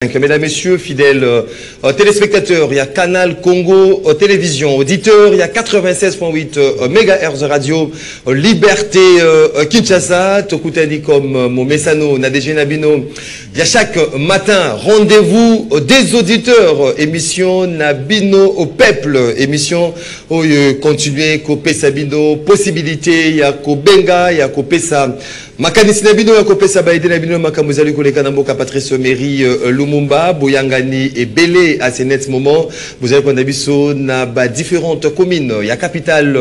Mesdames, Messieurs, fidèles téléspectateurs, il y a Canal Congo Télévision, auditeurs, il y a 96.8 MHz radio, Liberté Kinshasa, Tokutani comme Momesano, Nadege Nabino. Il y a chaque matin rendez-vous des auditeurs, émission Nabino au peuple, émission où continuer Kopesa Bino, possibilité, il y a Kobenga, il y a Kopesa. Makanisi Nabino, ya Kopesa Baïde Nabino, Makamuzali Koleka Namboka Patrice Meri Lumumba, Boyangani et Belé à ce net moment. Vous avez Kondabiso, na ba différentes communes. Il y a capitale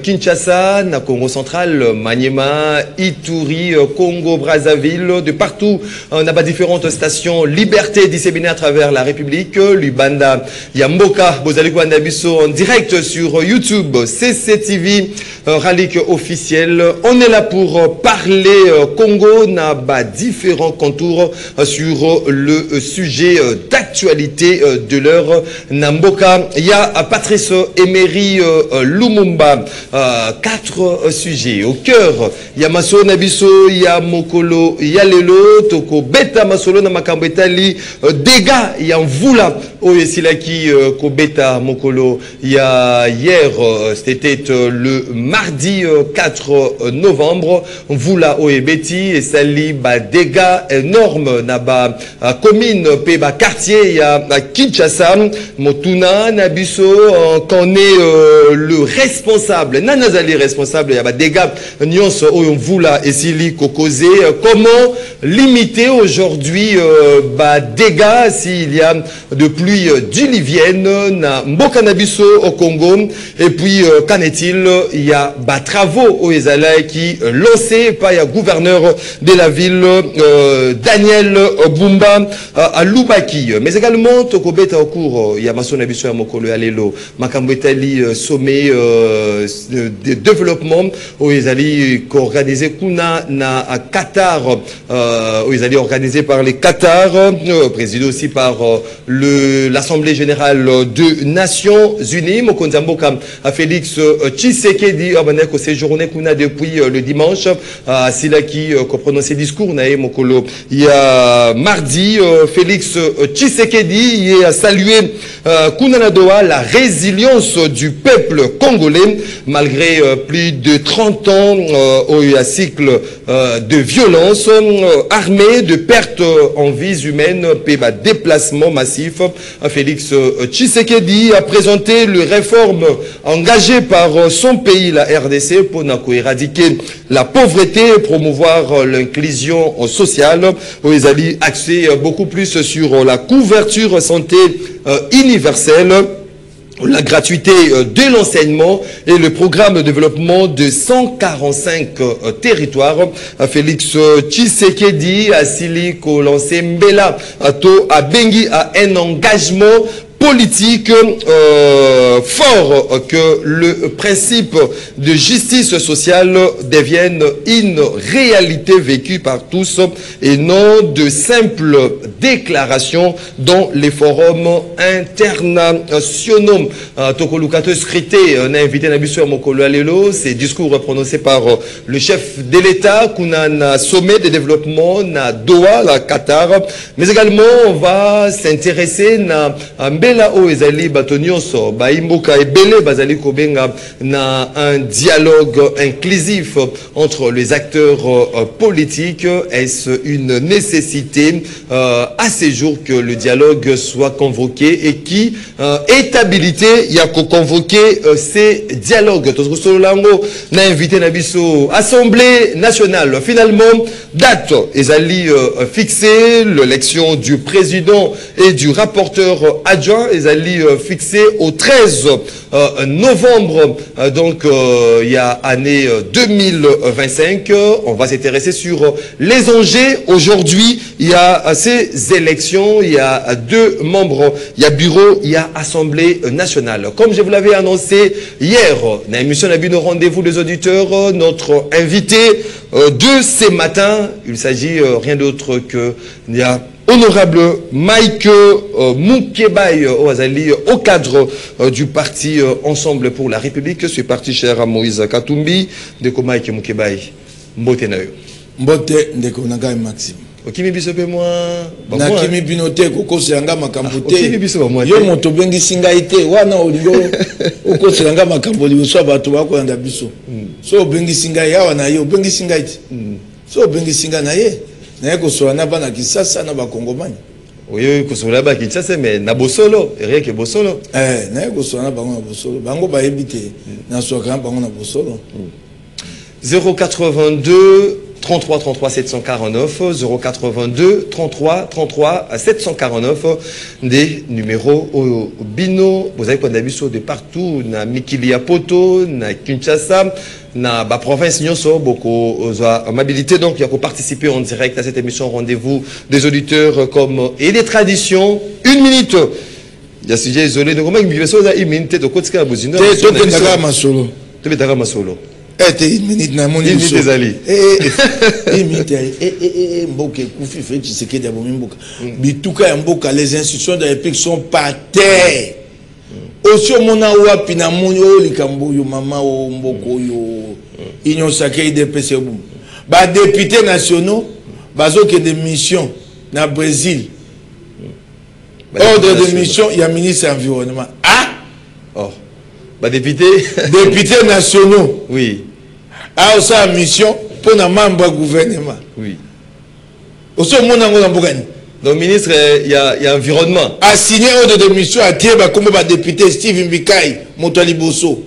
Kinshasa, na Congo central, Maniema, Ituri, Congo, Brazzaville, de partout. On a ba différentes stations Liberté disséminées à travers la République, Lubanda, Yamboka, Bozali Kondabiso en direct sur YouTube, CCTV, Ralik officiel. On est là pour parler Congo n'a pas différents contours sur le sujet d'actualité de l'heure. Namboka, il y a Patrice Emery Lumumba, 4 sujets. Au cœur, il y a Maso Nabiso, il y a Mokolo, il y a Lelo, Toko Beta Masolo Namakambetali, dégâts, il y a Mvula, Oyesilaki, Kobeta Mokolo, il y a hier, c'était le mardi 4 novembre, Mvula Oebeti et sali ba dégâts énormes naba commune peba quartier il y a Kinshasa Motuna Nabiso qu'on est le responsable nanazali responsable il y a ba dégâts nyonso oyomvula et sili kokosé comment limiter aujourd'hui ba dégâts s'il y a de pluie diluvienne na mboka nabiso au Congo et puis qu'en est-il il y a ba travaux au Ezala qui lancé par gouverneur de la ville Daniel Bumba à Lubaki. Mais également Tokobeta au cours il y a Masona Biso ya Mokolo Alelo Makambetali sommet de développement où ils allaient organiser Kuna na Qatar où ils allaient organiser par les Qatar présidé aussi par l'Assemblée générale des Nations Unies Mokonzamboka à Félix Tshisekedi abaneko séjourné Kuna depuis le dimanche Sila qui comprenant ses discours nae mokolo il y a mardi Félix Tshisekedi il a salué Kunanadoa la résilience du peuple congolais malgré plus de 30 ans un cycle de violence armée de pertes en vies humaines et déplacement massif. Félix Tshisekedi a présenté les réformes engagées par son pays la RDC pour éradiquer la pauvreté, promouvoir l'inclusion sociale, où ils allaient axer beaucoup plus sur la couverture santé universelle, la gratuité de l'enseignement et le programme de développement de 145 territoires. Félix Tshisekedi a sili ko lancé Mbela a Bengi a un engagement politique fort que le principe de justice sociale devienne une réalité vécue par tous et non de simples déclarations dans les forums internationaux. Tokolukato Skrité a invité Nabiso Mokolo Alelo, ces discours prononcés par le chef de l'État, Kuna sommet de développement na Doha, la Qatar, mais également on va s'intéresser à Mbela o ezali batonyoso baimboka ebele bazali kobenga na un dialogue inclusif entre les acteurs politiques. Est-ce une nécessité à ces jours que le dialogue soit convoqué et qui est habilité il y a qu'à convoquer ces dialogues. Tosololango na invité Nabiso Assemblée nationale finalement date ezali fixée l'élection du président et du rapporteur adjoint ezali fixé au 13 novembre donc il y a année 2025. On va s'intéresser sur les enjeux aujourd'hui. Il y a ces élections, il y a 2 membres, il y a bureau, il y a assemblée nationale. Comme je vous l'avais annoncé hier dans l'émission Nabino rendez-vous des auditeurs, notre invité de ce matin, il s'agit rien d'autre que honorable Mike Mukebai au cadre du parti Ensemble pour la République, ce parti cher à Moïse Katumbi. De Mike Mukebai, mbote na yo. Mbote ndeko Nagai Maxime. Okimi biso pe moi. Na kimi binote koko selanga makambote. Okimi biso ba moi. Yo moto bengi singa ite wana olingo oko selanga makamboli biso bato bako yanda biso. So bengi singa yawa na yo bengi singa ite. So bengi singa na ye. Na ko so na bana Kisasa na ba Kongomani. Oyo ko so la ba Kinshasa mais na bosolo, rien que bosolo. Na ko so na bango na bosolo. Bango ba ebite na so kan bango na bosolo. 082 33 33 749 082 33 33 749 des numéros au bino vous avez quoi d'habitude de partout na Mikili Poto na Kinshasa na ba province nyonso beaucoup amabilité donc il y a pour participer en direct à cette émission rendez-vous des auditeurs comme et des traditions 1 minute il y a sujet isolé donc comment il me fait 1 minute de côté ka bozino to betaka masolo to betaka masolo une minute na moni biso ezali une minute mboka kufi fait ce qui est d'abord mboka bituka ya mboka les institutions de la République sont par terre aussi mona wapi na moni o likambo yo mama o mboko yo union sacrée IDPC bu ba députés nationaux bazo que des missions na Brésil ordre de mission il y a ministre environnement députés nationaux. Oui. A sa mission pour na membre du gouvernement. Oui. Aussi mon ngona mbokani. Donc ministre il y a environnement. A signé ordre de mission à Tieba comme ba député Steve Mbikai Motali Bosso.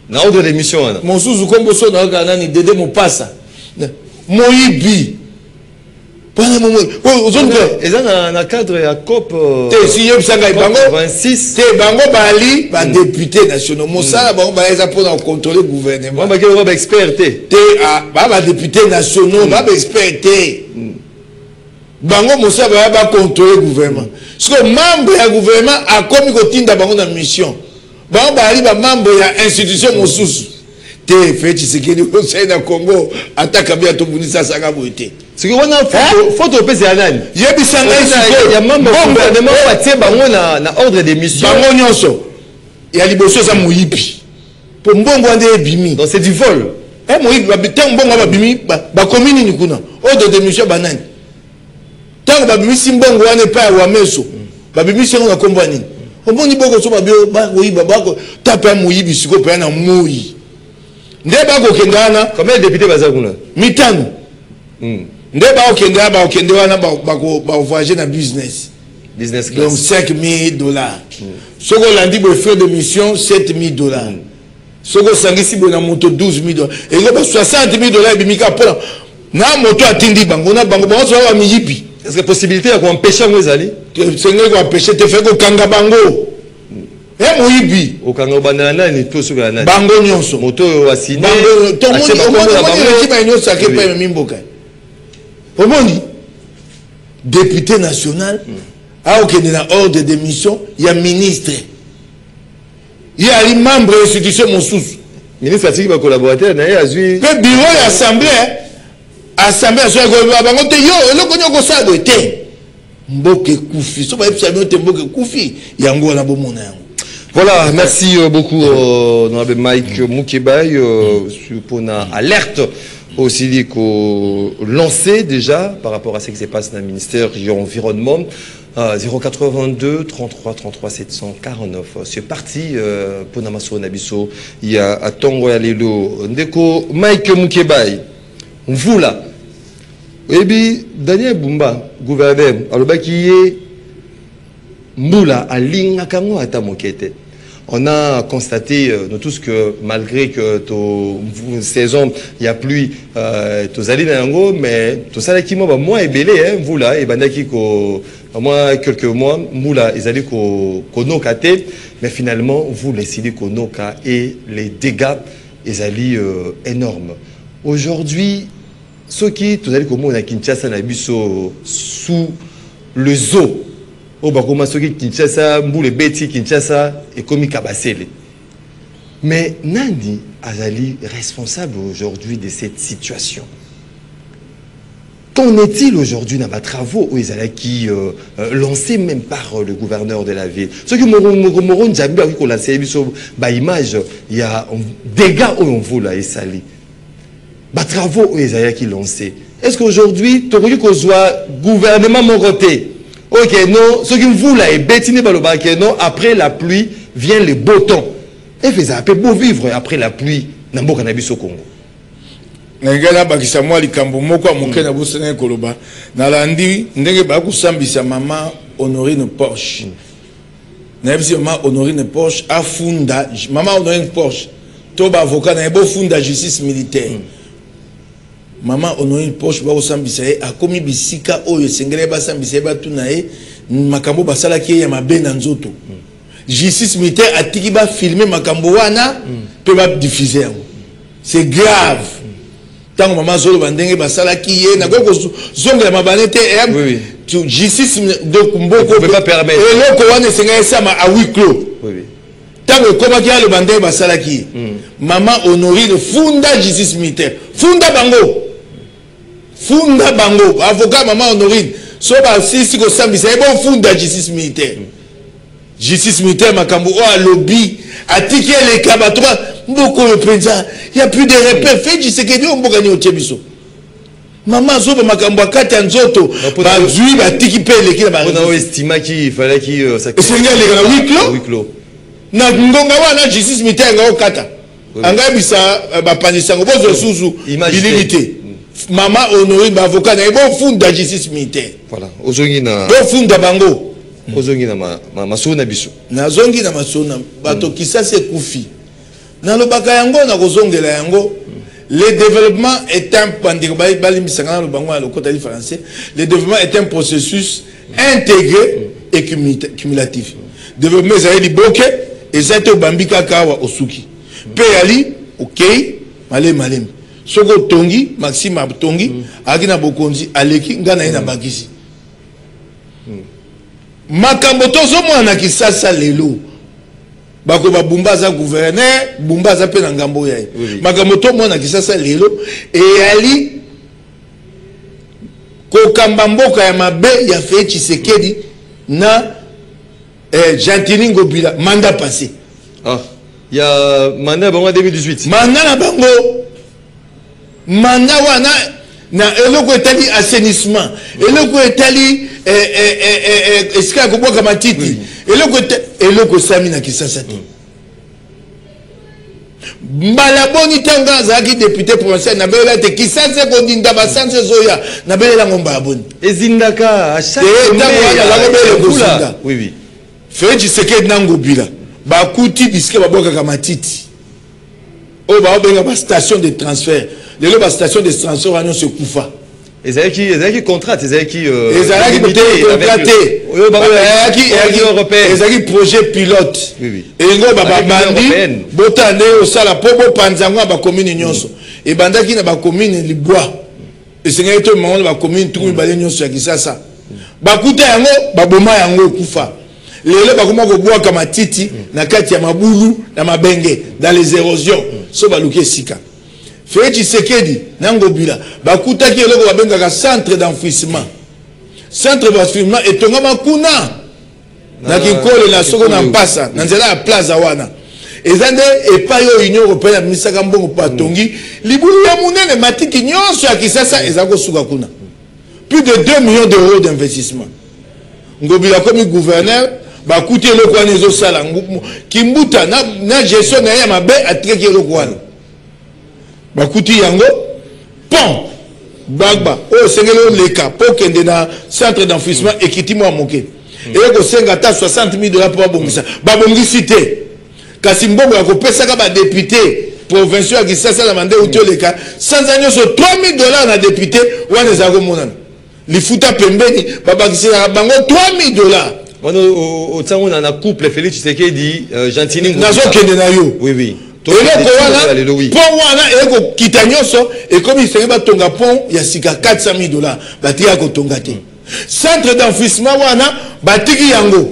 Na ordre de mission ana. Mon suzu komboso na kana ni Dede Mopasa. Moyibi. Pana momo. Eza na cadre ya COP te signé bisanga bango 26 te bango bali ba député nationaux mosala bango ba eza pour contrôler gouvernement ba ke ba expert te ba député nationaux ba expert te bango mosala ba contrôler gouvernement parce que membre ya gouvernement a komi ko tinda bango na mission bango bali ba membre ya institution mosusu te fait ce qui est au sein na Congo ataka bia to bunisa sanga boité. Ce que on a photo pèse ya nani yebisanga il y a membre gouvernement batie bango na ordre de mission bango nyonso ya liboso za moyibi po mbongo ande ebimi donc c'est du vol moyibi babita mbongo babimi ba commune ni kuna ordre de mission banani tango babimi simbongo wane pa wa meso babimi sengo na kombo nini omoni boko so babio ba oyiba bako tapa moyibi siko pa na moyi nde bako kendana combien de députés baza kuna mitano nde ba okenda ba okende wana ba voyager na business class donc $5,000 soko landi bo frais de mission $7,000 soko sangisi bo na moto $12,000 et ngo ba $60,000 bimika pona na moto atindi bango na bango bango so ba miyipi est-ce que possibilité ya ko empêcher ngo ezali c'est ngo empêcher te fait ko kanga bango moyibi okanga bandana nani to suka nani bango nyonso moto asine bango to moni ba nyonso saké pa mimboka omoni député national a okende na ordre de mission il y a ministre il y a les membres de l'institution mosusu ministre atiki ba collaborateur na ye azui pe bureau ya assemblée so ko bango te yo eloko nyoko sa do te mboke kufi so ba epsa te mboke kufi yango na bomona yango. Voilà, merci beaucoup honorable Mike Moukebaï pour une alerte aussi dit qu'on lancé déjà par rapport à ce qui se passe dans le ministère de l'Environnement. 082 33 33 749. C'est parti pour Namaso Nabiso. Il y a Tongo Yalelo. Ndeko Mike Moukebaï. Vous là. Et puis Daniel Bumba, gouverneur, alors qui est Moula à Lingakango à Tamokete. On a constaté, nous tous, que malgré que une saison, il y a pluie, tous allés dans l'ango, mais tout ça, qui m'a moins ébélé, hein, vous là, et bandaki ko, moins quelques mois, moula, ils allaient ko nokate, mais finalement, vous décidez ko noka et les dégâts, ils allaient énormes. Aujourd'hui, ceux qui, tous allés ko mona Kinshasa na biso sous le zoo. Au Bakoma Soki Kinshasa, Mboule Beti Kinshasa et Komi Kabasele. Mais Nani Azali responsable aujourd'hui de cette situation. Qu'en est-il aujourd'hui dans les travaux où ils allaient qui lancés même par le gouverneur de la ville? Ce que Moron Djambi a lancé image, il y a des dégâts où on voit là et sali. Les travaux où ils allaient qui lancés. est-ce qu'aujourd'hui tu as soit gouvernement moroté ok non ce qui me voulait là est bétiné par le banquier non après la pluie vient le beau temps et fait ça peut beau vivre après la pluie na mboka na biso Congo ngala bakisa mwa likambo moko amoke na bosene koloba na landi ndenge ba kusambisa mama Honorine Porsche na yebisi mama Honorine Porsche afunda mama Honorine Porsche to ba avocat na ebo funda justice militaire mama Honorine Porsche ba kusambisa e akomi bisika oyo sengele ba sambisa ba tuna e makambo basala ki ya mabena nzoto justice militaire atiki ba filmer makambo wana pe ba diffuser c'est grave. Tant maman zolo bandenge basala ki ye na ko zonga mabanete justice de kumboko peut pas permettre et le ko wana senga sama à huis clos oui tant que comment ki le bandenge basala ki maman Honorine funda justice militaire funda bango avocat maman Honorine so ba sisi ko sambisa e bon funda justice militaire makambo o a lobby atiki les kabatwa mboko le président il y a plus de repères fait du sekedi mboka ni otebiso maman zo ba makambo akati nzoto ba zui ba tiki pe leki na ba on a estimé qu'il fallait qu'il ça senga le na huis clos na ngonga wana justice militaire nga okata anga bisa ba panisa ngo bozo suzu illimité maman Honorine ba avocat na bon funda justice militaire voilà ozongi na bon funda bango ozongi na masona biso na zongi na masona bato kisasa kufi na lobaka yango na kozongela yango le développement est un le développement est un processus intégré et cumulatif développement ezali liboke ezali bambika kawa osuki pe ali OK malem soko tongi Maxime Abtongi akina bokonzi aleki ngana ina bakisi makambo tozo mwana kisasa lelo bako ba bumbaza gouverneur bumbaza pe na ngambo yae makambo to mwana kisasa lelo e ali ko kamba mboka ya mabe ya fe Tshisekedi na Gentili Ngobila mandat passé ya mandat bango 2018 mandat na bango mandat wana na eloko etali assainissement eloko etali eska ko boka matiti eloko sami na kisasa te Malaboni tanga zaki député provincial na bela te kisasa ko dinda basanse zoya na bela ngomba aboni ezindaka à chaque oui Félix Tshisekedi na Ngobila ba kuti biske baboka ka matiti o ba obenga ba station de transfert lelo ba station de transfert wana se kufa ezalaki contrat ezalaki contraté ezalaki projet pilote engo babandi botande osala po bopanzango ba commune nyonso ebandaki na ba commune Libwa esengeli to mongo ba commune tukumi bale nyonso ya Kisasa bakuta yango baboma yango kufa lelo bakoma ko bwaka matiti na kati ya mabulu na mabenge dans les érosions so baluki sika Félix Tshisekedi na Ngobila bakutaki eloko babengaka centre d'enfouissement etongama kuna na kinkole na soko na mpasa na nzela ya plaza wana ezande epai oyo Union Européenne abimisaka mbongo patongi libulu ya munene matiki nyonso ya Kisasa ezako suka kuna plus de 2 millions d'euros d'investissement Ngobila comme gouverneur bakuti eloko wana ezosala kimbuta na gestion na ya mabe atreki eloko wana bakuti yango pont bagba o sengelo leka pokende na centre d'enfouissement ekiti mo moke et ko senga ta 60 000 $ pour bongisa babongisi te kasi mbongo ya kopesaka ba député provincial ya Kisasa la mande uto leka sans agno so 3 000 $ na député wana zako monana lifuta pembeni babakisi bango 3 000 $. Wana o tsango na couple Félix Tshisekedi Gentili nazo kende na yo oui eloko wana pont wana eko kita nyonso ekomi senge batonga pont ya sika 400 000 $ batia kotonga te centre d'enfouissement wana batiki yango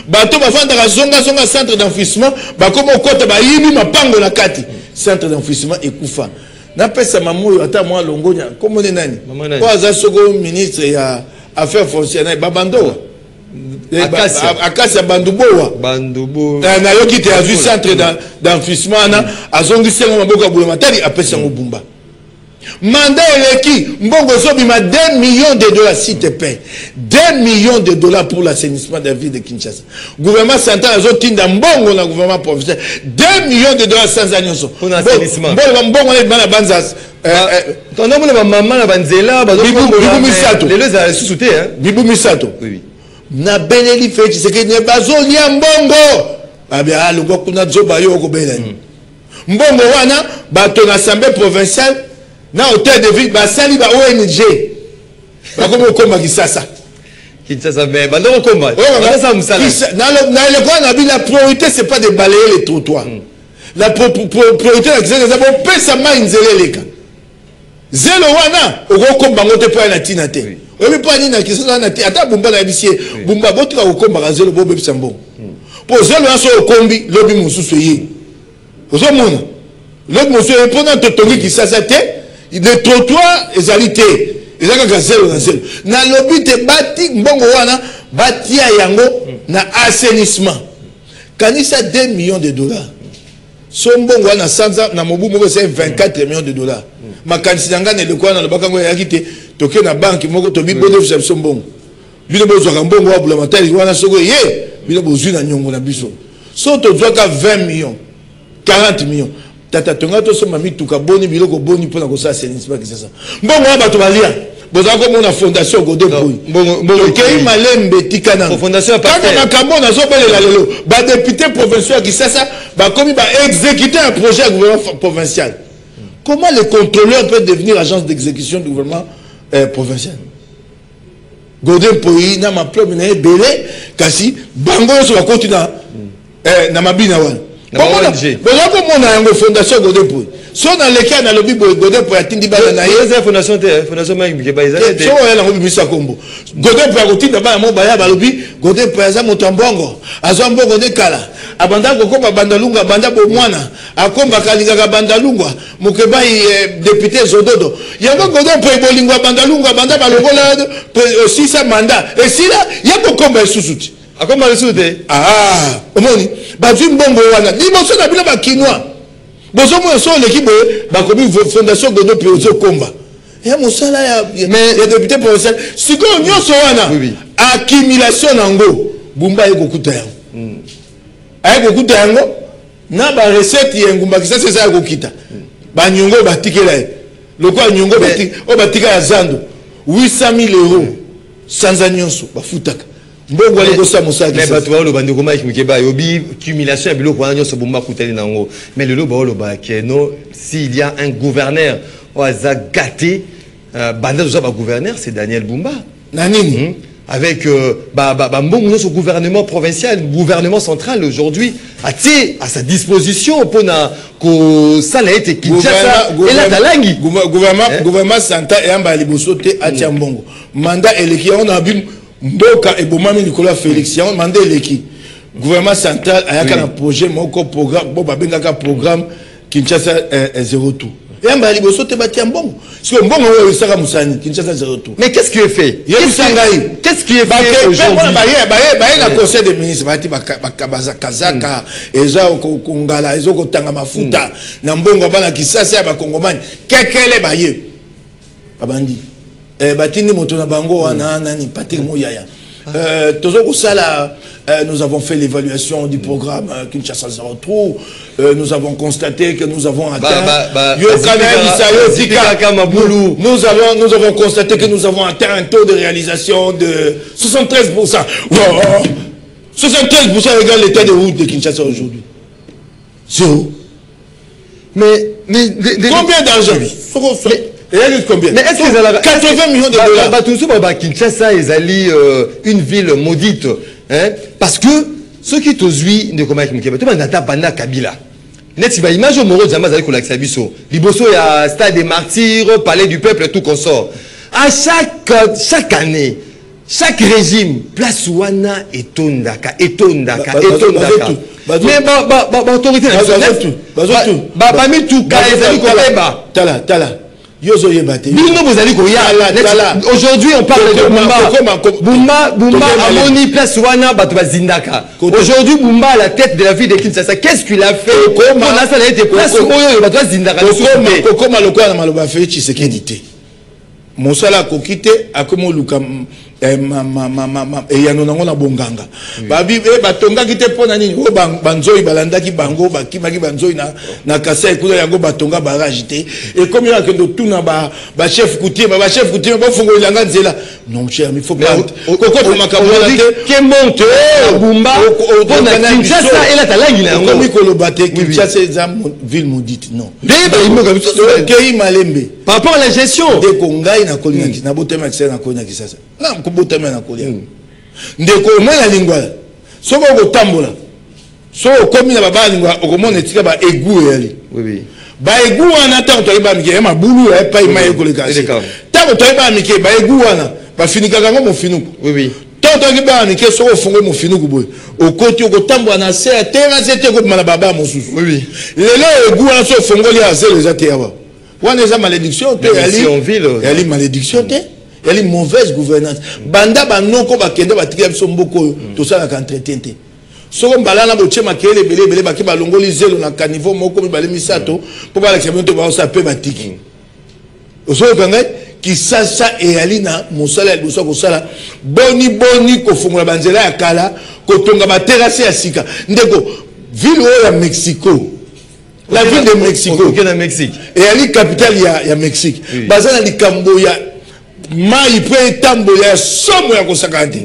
bato bafandaka zonga centre d'enfouissement bakoma okota bayibi mapango na kati centre d'enfouissement ekufa napesa mamoyo ata mwa longonya komone nani po aza soko ministre ya affaires foncières babandoa akasi banduboa na yoki te azu centre d'enfouissement na azongisengo maboka bule matali apesa ngo bumba mandat eleki mbongo zobima 2 millions de dollars s'il te paie 2 millions de dollars pour l'assainissement de la ville de Kinshasa. Gouvernement central azotinda mbongo na gouvernement provincial 2 millions de dollars sans annonce pour l'assainissement. Mbongo na bana banzas on a mon maman na banzela Bibu Misato les a sous-souté hein Bibu Misato oui na beneli fait c'est que ne bazolia mbongo abia alungo kuna zoba yo ko bela mbongo wana bato na assemblée provinciale na hôtel de ville basali ba ONG bakomo komba Kisasa Kinshasa mais bando komba ça musala na le quoi na bi la priorité c'est pas de balayer les trottoirs la priorité c'est que bon pesa ma inzele leka zelo wana okokomba ngote pa na tina te obi pa ni na Kisasa na te ata bumba na bisie bumba botika okomba ka zelo bo bebisa mbongo po zelo aso okombi lobi mususu ye ozo mona lobi mususu ye pona to tongi Kisasa te les trottoirs ezalité ezaka gazelo na zelo na lobi te bati mbongo wana batia yango na assainissement kanisa 2 millions de dollars so mbongo wana sanza na mobu moko c'est 24 millions de dollars makanisi nanga ne lekwa na lobaka ngo yakite toke na banki moko to bibode fisa so mbongo bino bozo ka mbongo wa bula matali wana soko ye bino bozu na nyongo na biso so to zwaka 20 millions 40 millions tata tonga to so mami tuka boni biloko boni pona ko sa assainissement Kisasa mbongo wa bato balia boza ko mona fondation Godin Boy mbongo kei malembe tikana fondation partenaire na kambona zo belela lelo ba député provincial Kisasa ba komi ba exécuter un projet gouvernement provincial. Comment le contrôleur peut devenir agence d'exécution du gouvernement provincial? Godin Boy na ma plombe na belé kasi bango so ba continua na mabina wana comment on a une fondation Godin Boy so dans le cas na lobby Godin Boy atindi bana na yeza fondation te fondation mai ba izale te so yela ngobi bisa kombo Godin Boy akotinda bana mo baya ba lobby Godin Boy aza motambongo azo mbongo de kala abanda kokomba bandalunga banda bo mwana akomba kalinga bandalungwa mukeba député Zododo yango Godin Boy bolingwa bandalungwa banda balongola aussi sa mandat et si là yako komba susuti akomba lesute omoni bazwi mbongo wana liboso na bino bakinwa bozo mo so l'équipe bakomi fondation Godin Boy ozo komba ya mosala ya député provincial siko nyonso wana accumulation nango bumba ekokuta yango ayekokuta yango na ba recette ya ngumba Kisasa eza yakokita banyongo batikela lokwa nyongo batika ya zando 800 000 euros sanza nyonso bafutaka mbongo ale kosa mosala mais bato ba lo bande ko Mike Mukeba yobi accumulation ya biloko wana nyonso bumba kutali nango mais le ba lo ba keno s'il y a un gouverneur oaza gâté banda zo ba gouverneur c'est Daniel Bumba nanini avec mbongo ce gouvernement provincial gouvernement central aujourd'hui à sa disposition pour na ko sala ete Kinshasa et la talangi gouvernement central et amba liboso te atia mbongo mandat eleki on a vu mboka ebomami Nicolas Félix on mandat eleki gouvernement central ayaka na projet moko programme bo babengaka programme Kinshasa 0 tout et amba liboso te batia mbongo parce que mbongo oyo esaka musani Kinshasa 0 tout mais qu'est-ce qui est fait qu'est-ce qui est fait aujourd'hui baye na conseil des ministres bati bakabaza kazaka eza kongala ezo kotanga mafuta na mbongo bana Kisasa ya bakongomani kekele baye babandi batini moto na bango wana nani Patrick Moyaya tozo kosala nous avons fait l'évaluation du programme Kinshasa 03 nous avons constaté que nous avons atteint nous avons constaté que nous avons atteint un taux de réalisation de 73%. 73% égale l'état de route de Kinshasa aujourd'hui. Zéro. Mais combien d'argent? Combien? Mais est-ce que 80 millions de dollars. Tout ça, Kinshasa est une ville maudite, hein? Parce que ceux qui t'osent ne comment tout le monde n'a pas Kabila. Net ba image au moro jamais avec la Xabiso. Liboso ya stade des martyrs, palais du peuple tout consort. À chaque année, chaque régime place wana etondaka. Mais autorité nationale. Tala. Yozo yebate. Aujourd'hui, on parle de Bumba. Bumba a moni place wana batu bazindaka. Aujourd'hui, Bumba à la tête de la ville de Kinshasa. Qu'est-ce qu'il a fait? On a ça été place oyo batu bazindaka. Kokoma lokola na maloba fe Tshisekedi te. Mosala kokite akomo luka eyano nango na bonganga babi batonga kite pona nini o banzoi balandaki bango bakimaki banzoi na kasa ekula yango batonga barage te et comme ya kendo tuna ba chef coutumier ba chef coutumier ba fongo ilanga nzela non cher il faut pas kokoko makamala te ke monte Bumba pona Kinshasa ela talangi na yango komi kolobate Kinshasa eza ville maudite non Kei Malembe par rapport à la gestion de kongai na kolinaki na botema kisa na kolinaki sasa na kubotama na kolia ndeko mwana lingwala soko kotambola soko komi na baba lingwala okomona etika ba egu yali oui ba egu wana ta to ba mike ma bulu ya pa ima ekoleka ta to ba mike ba egu wana ba finika kango mo finuku oui to ba mike soko fongo mo finuku boy okoti okotambola na se terra zete ko mala baba mosusu oui lelo egu wana so fongo li azelo zate yawa wana eza malédiction te yali malédiction te elle est mauvaise gouvernance banda banoko bakende batikela biso mboko to sala ka entretien te soko mbala na boche makele belebele baki balongoli zelo na caniveau moko mibale misato po bala kemoto ba osa pe batiki oso kanga Kisasa e ali na mosala ya biso ko sala boni ko fungola banzela ya kala ko tonga ba terrasse ya sika ndeko ville ya Mexico. La ville de Mexico qui est dans Mexique et ali capitale ya Mexique bazana likambo ya mai pe tambo ya somo ya kosakante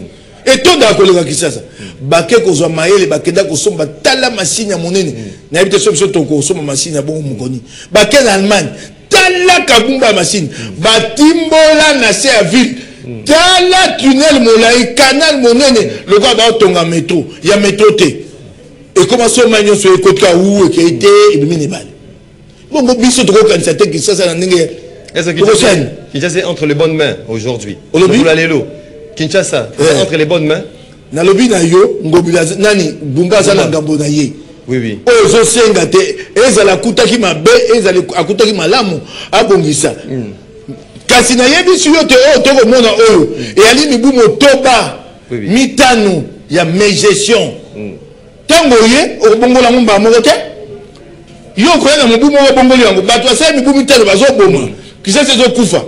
et to da kolega Kisasa bake kozwa mayele bakenda kosomba tala masinya monene na habite somo to kosomba masinya bongo mukoni bake na Allemagne tala kabumba masinya batimbola na se ya ville tala tunnel molai canal monene le gars ba tonga métro ya métro te et comment so manyo so ekotka ou ke été ibimine bale bongo biso to ko kanisa te Kisasa na ndenge. Est-ce que Kinshasa est entre les bonnes mains aujourd'hui? Kinshasa est entre les bonnes mains. Na lobi na yo ngobila nani Bumba za na ngambo na ye. Oui oui. Ozo senga te ezala kutaki mabe ezala akutaki malamu abongisa. Kasi na yebi si yo te o to ko mona oyo e ali mibu motoba mitano ya mégestion. Tango ye o bongola mumba moko te. Yo ko na mibu moko bongoli yango bato asa mibu mitano bazo boma. Kisasa zo kufa.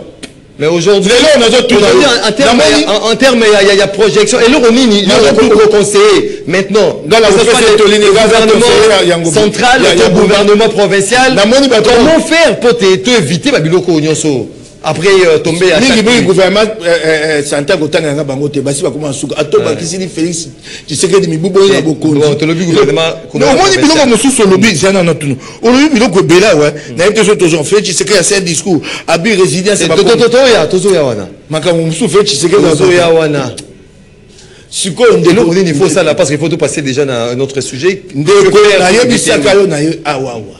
Mais aujourd'hui, en termes, il y a projection. Et le Romini, le conseiller, maintenant, dans la gouvernement central, le gouvernement provincial, comment faire pour éviter Babiloko Nyonso? Après tomber à le gouvernement Santa Gotanga Bangote, Basi comment souka atoba kisini Félix Tshisekedi mibubo ya boko. Le lobby gouvernement. Non, moi ni biloko mosusu lobby c'est un autre. On lobby biloko bela ouais. Na été so toujours fait Tshisekedi a un discours abi résidence c'est pas. Tozo wana. Makamu mosusu fait Tshisekedi tozo ya wana. Siko ndelo il faut ça là parce qu'il faut tout passer déjà dans un autre sujet. Ndeko na yebisaka yo na yo awawa.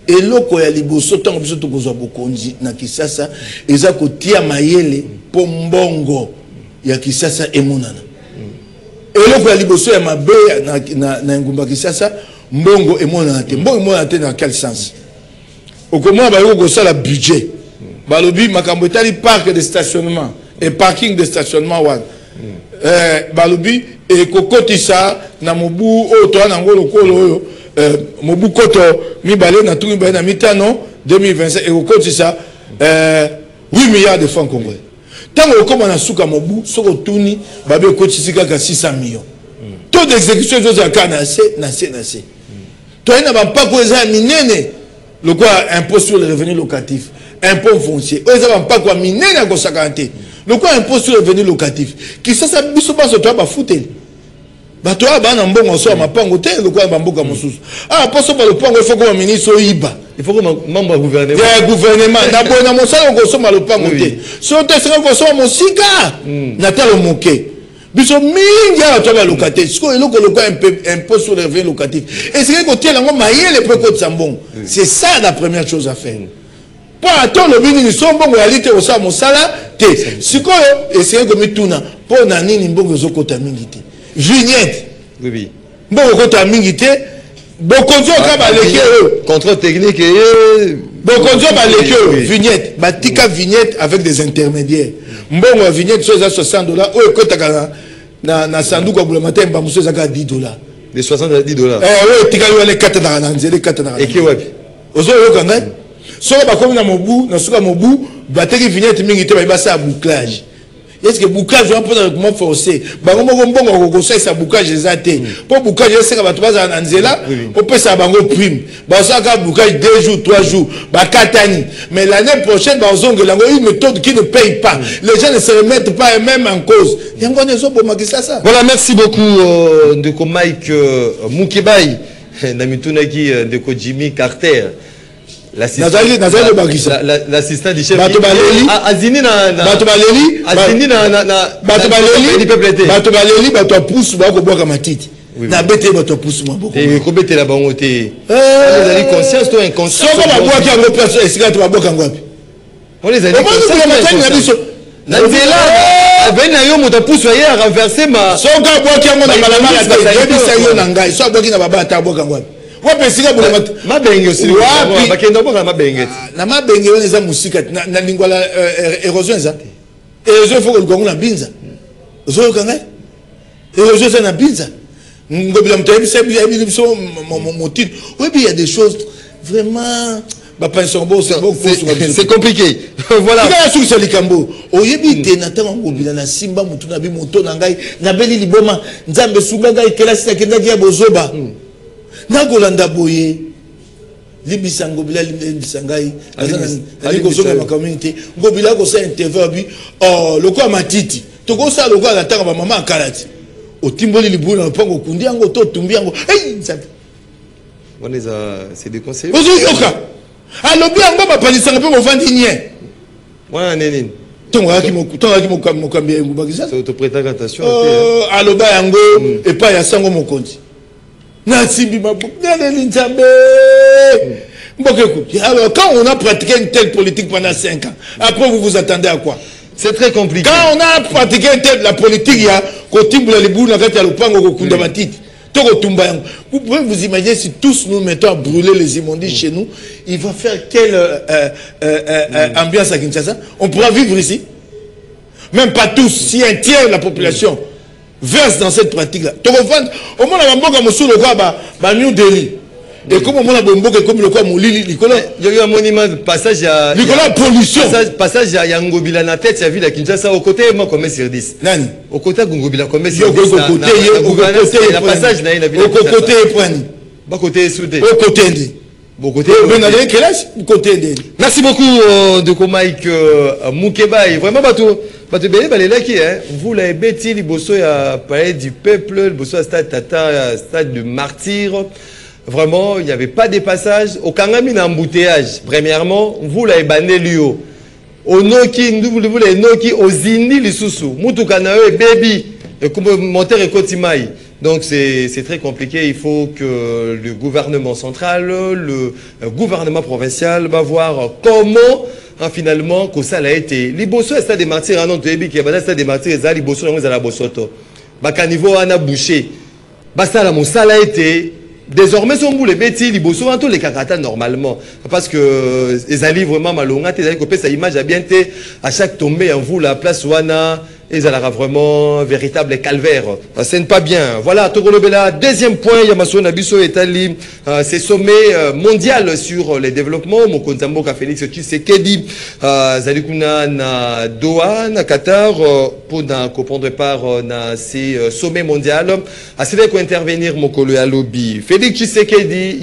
Et loko ya liboso tango biso to kozwa bokonzi na Kisasa eza kotia mayele po mbongo ya Kisasa emonana. Et loko ya liboso ya mabe na ngumba Kisasa mbongo emonana te. Mbongo emonana te dans quel sens? Okomona ba yo kosala budget. Balobi makambo etali parc de stationnement et parking de stationnement wa. Balobi e kokotisa na mobu o to na ngolo kolo oyo mobu koto mibale na tout mibale na mitano 2025 et kokotisa 8 milliards de francs congolais. Tango okoma na suka mobu soko tuni babe kotisika ka 600 millions. Taux d'exécution zo za kana na C. To ina ba mpako eza minene le quoi impôt sur le revenu locatif, impôt foncier. Eza ba mpako minene ko sakante. Le quoi impôt sur le revenu locatif qui ça biso ba so to ba fouter. Bato abana mbongo so mapango te le quoi bamboka mosusu. Ah poso ba le pango il faut que ministre iba. Il faut que membre gouvernement. Le gouvernement na bona mosala ko so malo pango te. So te sera ko so mosika. Na talo moke. Biso minga to ba locataire. Siko eloko le quoi impôt sur le revenu locatif. Et c'est que tiens ngo mayele pe ko tsambongo. C'est ça la première chose à faire. Pour attendre le bini son bongo ya lite osa mosala te. Siko essayer ko mituna po na nini mbongo zo kota mingi te. Vignette. Oui. Bon, quand tu as mingité, bokonzo ka baleki contrôle technique bokonzo baleki vignette batika vignette avec des intermédiaires mbongo vignette so za $60 o ekotaka na sanduku ya bulamatin ba muso za ka $10 de $60 oui tika yo les 4 na nzele 4 na et qui wapi ozo yo kanga so ba komi na mobu na suka mobu bateki vignette mingi te ba sa bouclage. Est-ce que bouclage va prendre comment forcer bango moko mbongo ko sa bouclage ezate pour bouclage c'est ka ba toza na nzela on peut ça bango prime ba ça ka bouclage 2 jours 3 jours ba katani mais l'année prochaine ba ozongela ngo une méthode qui ne paye pas les gens ne se remettent pas eux-mêmes en cause yango ne so pour makisa ça. Voilà, merci beaucoup de ko Mike Mukebai na mitunaki de ko Jimmy Carter. L'assistant du chef Azini bato pousse ba ko boka matiti na bete bato pousse maboko et ko bete la bango te les conscience to inconscience so ba boka ngo place esika to ba boka ngapi on les a dit na nzela ben na yo moto pousse ya renverser ma so ka boka ngo na balabala te bisa yo na ngai so boki na baba ta boka ngapi wapesika bulama mabenge aussi wapi bakenda boka mabenge na mabenge on eza musika na lingwa la érosion za érosion faut que le Congo na binza zo kanga érosion ça na binza ngobila mtabi sabi biso motine oui il y a des choses vraiment ba pension bo c'est compliqué voilà ka sur ce likambo oyebi te na tango ngobila na simba mutu na bi moto na ngai na beli liboma nzambe sunga ngai kelasi na kenda dia bozoba na golanda boye libisa ngobila libisa ngai ali ko zonga ma communauté ngobila ko sa interview bi le quoi matiti to ko sa le quoi la tanga ba mama kalati o timboli libula na pango kundi yango to tumbi yango hey c'est des conseils ozo yoka alobi yango ba panisanga pe mo vandi nye wana nini tonga ki mo kambia nguba kisa to prêter attention aloba yango et pas ya sango mokonzi na simbi mabu na linzambe mbokeku. Alors quand on a pratiqué une telle politique pendant 5 ans, après vous vous attendez à quoi? C'est très compliqué. Quand on a pratiqué la politique, il y a Kotimbula les boules, il y a le pango Kokunda Matiti. Vous pouvez vous imaginer si tous nous mettons à brûler les immondices chez nous, il va faire quelle ambiance à Kinshasa? On pourra vivre ici? Même pas tous, si un tiers de la population verse dans cette pratique-là. Au moins, on a un New Delhi. Et comme on a bomboke comme le quoi moulili Nicolas, il y a eu un monument passage à Nicolas pollution. Passage à Ngobila na tête, il y a vu la Kinshasa au côté moi comme sur 10. Nani? Au côté Ngobila comme sur 10. Au côté la passage na ina au côté prendre. Ba côté soudé. Au côté ndi. Bon côté. Merci beaucoup de Mike Mukebai. Vraiment bateau belé balé là qui hein. Vous l'avez bêti liboso ya palais du peuple, liboso stade Tata, stade de martyr. Vraiment, il n'y avait pas de passage. Au Kangami, il y a un embouteillage. Premièrement, vous l'avez banné l'UO. Au Noki, vous l'avez Noki, au Zindi, les sous-sous. Moutoukanae, baby, comme monter et Kotimaï. Donc c'est très compliqué. Il faut que le gouvernement central, le gouvernement provincial va voir comment finalement que ça a été. Liboso est stade des martyrs, un autre baby qui est stade des martyrs, et Liboso est à la Bosoto. Bakanivo a bouché. Basta la moussala a été. Désormais, si on voulait bêtis, les bossons tous les cacata normalement. Parce que les alliés vraiment malonga, les alliés copier sa image à bien à chaque tombée en vous la place Wana, ils allaient vraiment véritable calvaire. Ça n'est pas bien. Voilà, Togolobela, deuxième point, Yamaso Nabiso Etali, c'est sommet mondial sur les développements. Mon Kontambo Félix Tshisekedi, Zalikuna na Doha, na Qatar, pour comprendre par na ces sommets mondiaux. À ce qu'on intervenir, mon collègue à lobby. Félix Tshisekedi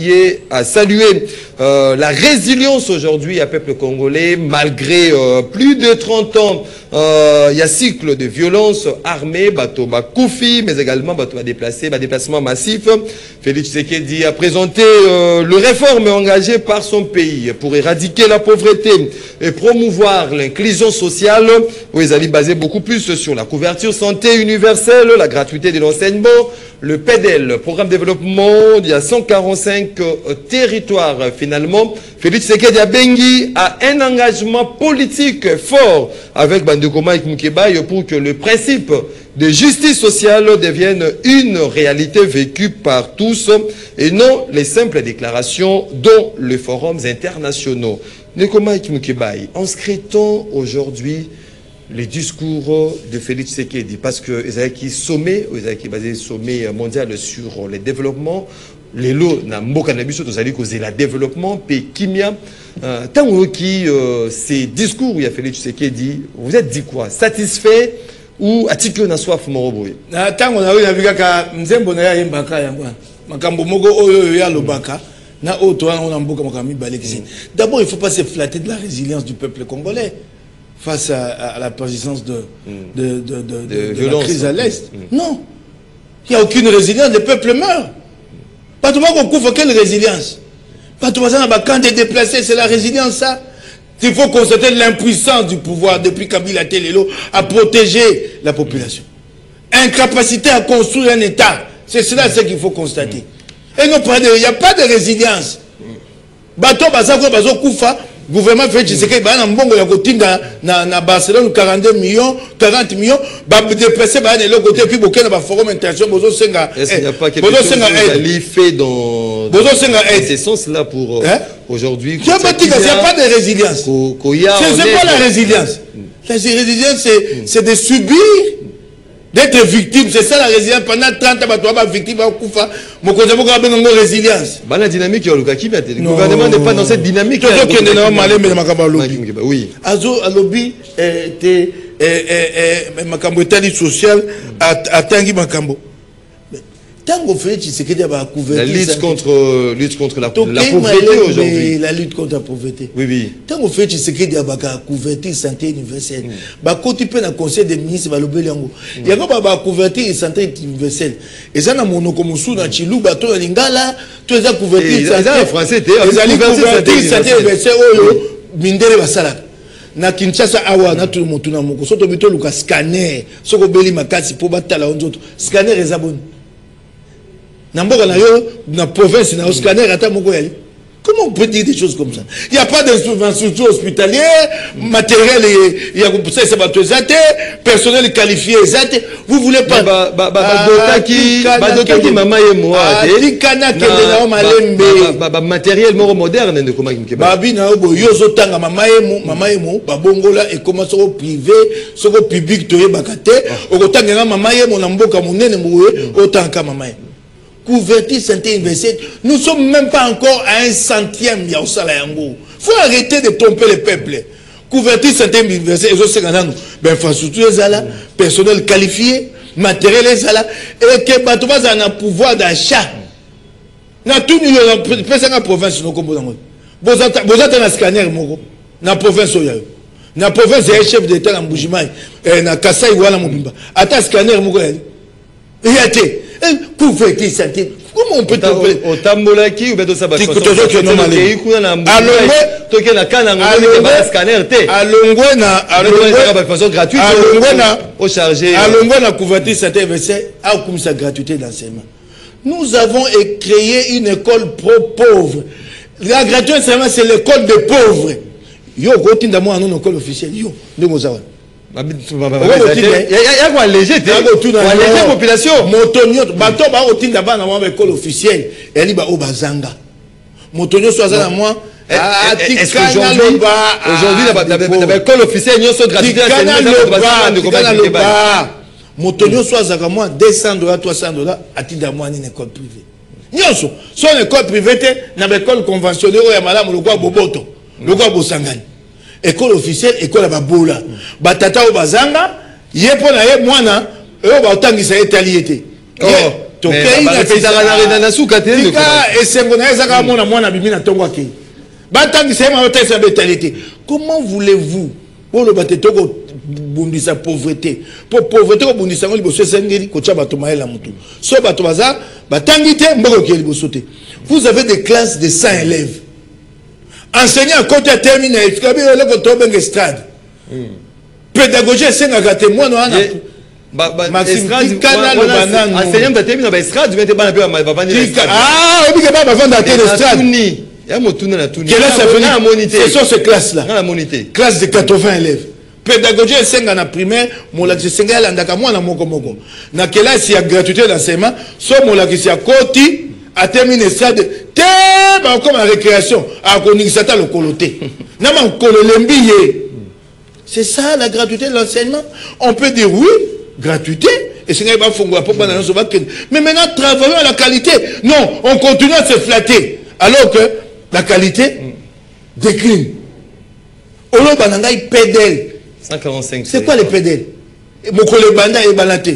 a salué la résilience aujourd'hui à peuple congolais, malgré plus de 30 ans, il y a cycle de violence armée, bateau Koufi, mais également bateau déplacement massif. Félix Tshisekedi a présenté le réforme engagé par son pays pour éradiquer la pauvreté et promouvoir l'inclusion sociale, où ils allaient baser beaucoup plus sur la couverture santé universelle, la gratuité de l'enseignement, le PEDEL, programme de développement, il y a 145 territoires finalement. Félix Tshisekedi a Bengi a un engagement politique fort avec Bandeko Mike Mukebai pour que le principe de justice sociale devienne une réalité vécue par tous et non les simples déclarations dans les forums internationaux. Inscrit-on aujourd'hui les discours de Félix Tshisekedi parce que Ezaki sommet, Ezaki basé sommet mondial sur le développement, les lots na mboka na biso tozali causer la développement pe kimia tant qui ces discours où il y a Félix Tshisekedi, vous êtes dit quoi, satisfait ou a-t-il na soif moroboy na tango na we na bikaka nzembo na ya yembaka yango makambo moko oyo ya lobaka na auto on a mboka makami balekisi. D'abord il faut pas se flatter de la résilience du peuple congolais face à la persistance de la crise à l'Est. Non, il n'y a aucune résilience, le peuple meurt. Pas tout le monde couvre quelle résilience. Pas tout le monde quand tu es déplacé, c'est la résilience ça. Il faut constater l'impuissance du pouvoir depuis Kabila Telelo à protéger la population. Incapacité à construire un État. C'est cela ce qu'il faut constater. Et non, il n'y a pas de résilience. Bateau, bazo koufa. Gouvernement fait Tshisekedi ba mbongo ya kotinga na Barcelone 42 millions 40 millions ba déplacer ba na l'autre côté puis bokena ba forum international bozo senga. Est-ce qu'il n'y a pas quelque chose qui fait dans ce sens là pour aujourd'hui? Il n'y a pas de résilience. C'est pas la résilience. La résilience c'est de subir, d'être victime, c'est ça la résilience. Pendant 30 ans, tu vas être victime, tu vas être résilience. La dynamique, le gouvernement n'est pas dans cette dynamique. Oui. Azo, lobby, makambo état social, atangi makambo. Tango fait, la lutte contre la pauvreté aujourd'hui. La lutte contre la pauvreté. Oui, oui. Tango fait, couverture santé universelle. Bah, quand tu peux dans le conseil des ministres, va l'obéir yango. Il y a pas couverture santé universelle. Et ça, na monokomusu na chilou, bato na lingala, tu as couverture santé. En français, couverture santé universelle. Oyo, mindele basala. Na Kinshasa awa na tout le monde na moko. Soto bito luka scanner. Soko beli makasi po batala onzoto. Scanner ezaboni. Namboka na yo na province na scanner ata moko yali. Comment on peut dire des choses comme ça? Il n'y a pas d'infrastructure hospitalière, matériel, il y a personnel qualifié, vous voulez pas. Matériel moderne de comment il Babi na obo yozo tanga mama emo babongola et comment ça privé, ça public toye bakate, okotanga mama emo na mboka munene moué otanga mama emo. Couverture santé universelle, nous ne sommes même pas encore à 1/100e ya osala yango. Faut arrêter de tromper le peuple. Couverture santé universelle, infrastructure ezala, personnel qualifié, matériel ezala, et que bato baza na pouvoir d'achat. Na tout niveau pesa na province no kombo nango. Bozata na scanner moko na province oyo. Na province ya chef d'état na Mbujimai, na Kasai wala Mobimba. Ata scanner moko ya. Il y a été couverture santé. Comment on peut tromper au tambolaki ou bien ça va couverture santé gratuité d'enseignement. Nous avons créé une école pro-pauvre. La gratuité d'enseignement, c'est l'école des pauvres. Yo, gotinda moi en école officielle. Yo, de Mozawa. Il y a quoi léger, la population. Motonio, bateau ba otinda ba na moi école officielle. Elle ba obazanga. Motonio soit à moi. Est-ce qu'aujourd'hui l'école officielle n'y a pas gratuité? Motonio soit à moi $200, $300 à titre moi une école privée. Nyonso, son école privée na école conventionnelle o ya malamu lokwa boboto, lokwa bosangani. École officielle, école à Baboula. Batata ou Bazanga, yepona ye mwana, eo bautangisa etaliete. Oh, mais na suka te. Et c'est mon ezaka mona mwana bimina tongo ke. Batangisa ma otesa etaliete. Comment voulez-vous pour le batetoko bundisa pauvreté? Pour pauvreté ko bundisa ngoli boso sengeli ko cha bato maela mutu. So bato baza batangite mboko ke libosote. Vous avez des classes de 100 élèves. Enseigner à côté terminé, le estrade. Pédagogie, c'est un témoin. Maxime Canal, enseignant de terminer à estrade, tu vas pas ah, on dit que pas avant d'atteindre l'estrade. Il y a mon tourne la tournée. C'est sur ces classes-là. La monité. Classe de 80 élèves. pédagogie esenga na primaire molakisi esenga alandaka mwana moko moko na kelasi ya gratuité d'enseignement so molakisi ya koti atermine stade te bakoma na récréation akoningisa ta lokolo te na makolo lembi ye. C'est ça la gratuité de l'enseignement. On peut dire oui, gratuité, et c'est mais maintenant travaillons à la qualité. Non, on continue à se flatter alors que la qualité décline. Olo banangai pédale. 145. C'est quoi les pédales? Mokole banda et balate.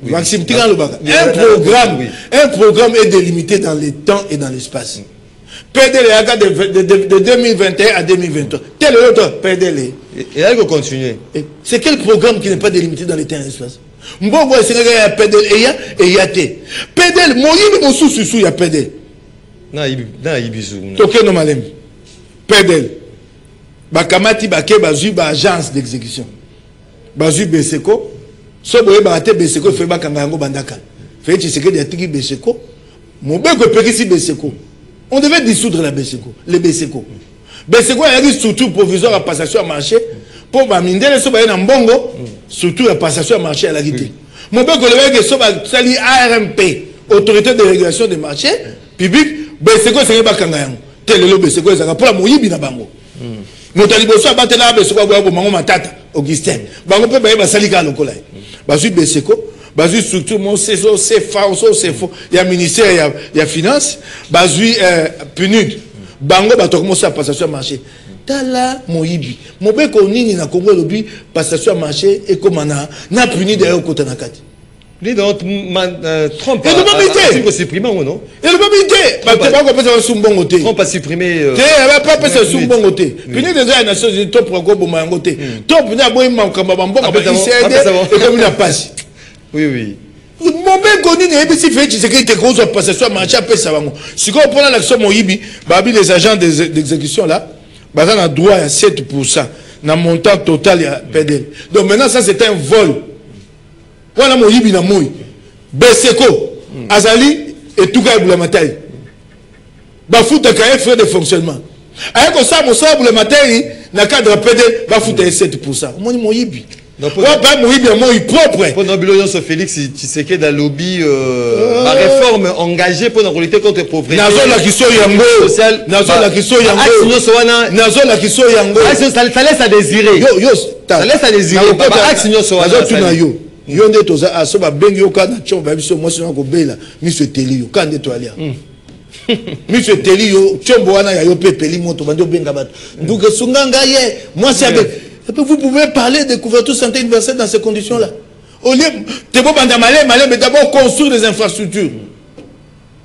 Maxime Tigan Lobaka. Un programme est délimité dans le temps et dans l'espace. PDL de 2021 à 2023. Tel autre PDL. Et elle va continuer. C'est quel programme qui n'est pas délimité dans le temps et l'espace? Mbogo c'est un PDL et yate. PDL moyi mo sous ya PDL. Na ibizu. Toke no malem. PDL. Bakamati bake bazui ba agence d'exécution. Bazui Beseko. So boye ba ate Beseko fe bakanga yango bandaka. Fe Tshisekedi de atiki Beseko. Mobeko pekisi Beseko. On devait dissoudre la BSECO, les BSECO. BSECO a eu surtout provisoire à passation à marché pour Bamindele, so ba mbongo, surtout à passation à marché à la guité. Mon père collègue so ba sali ARMP, autorité de régulation des marchés publics, BSECO c'est ba kangayam. Tel le BSECO ça pour la moyibi na bango. Motali boso abatela BSECO ba mango matata Augustin. Bango pe ba sali ka lokola. Ba su BSECO bazui structure mon c'est faux il y a ministère il y a finance bazui PNUD bango bato commencer à passation à marché tala moyibi mobeko nini na Congo lobi passation à marché et comme na PNUD d'ailleurs côté na kati lui donc Trump a supprimé ou non et le babité ba te ba ko pesa sumbongo te Trump a supprimé te ba pesa sumbongo te PNUD déjà na Nations Unies top programme bomango te top na boy makamba bambongo ba ICD et comme na passe. Oui, oui. Mon mec connu n'est pas si fait que tu causes passer sur marché après ça va. Si on prend l'action Moïbi, babi les agents d'exécution là, bah on a droit à 7% dans le montant total à PDL. Donc maintenant ça c'est un vol. Voilà Moïbi na Moï. Beseko, Azali et tout gars pour la matin. Bah foutre un frais de fonctionnement. Avec ça mon ça pour la matin, na cadre PDL, bah foutre 7%. Moi Moïbi. Donc, propre. Pendant Biloyon Félix, tu sais que dans le lobby, la réforme engagée pour lutter contre la pauvreté. Nazo la qui soit yango. Nazo la qui soit yango. Nazo la qui soit yango. Ça laisse à désirer. Ça laisse à désirer. Nazo tu na yo. Yo nde toza asoba bengi yo kana chomba biso moi sina ko bela. Miso teli yo kande to alia. Miso teli yo chombo wana ya yo pepeli moto bando benga bato. Donc sunganga ye moi c'est avec. Vous pouvez parler de couverture santé universelle dans ces conditions-là. Au lieu de mais d'abord construire des infrastructures.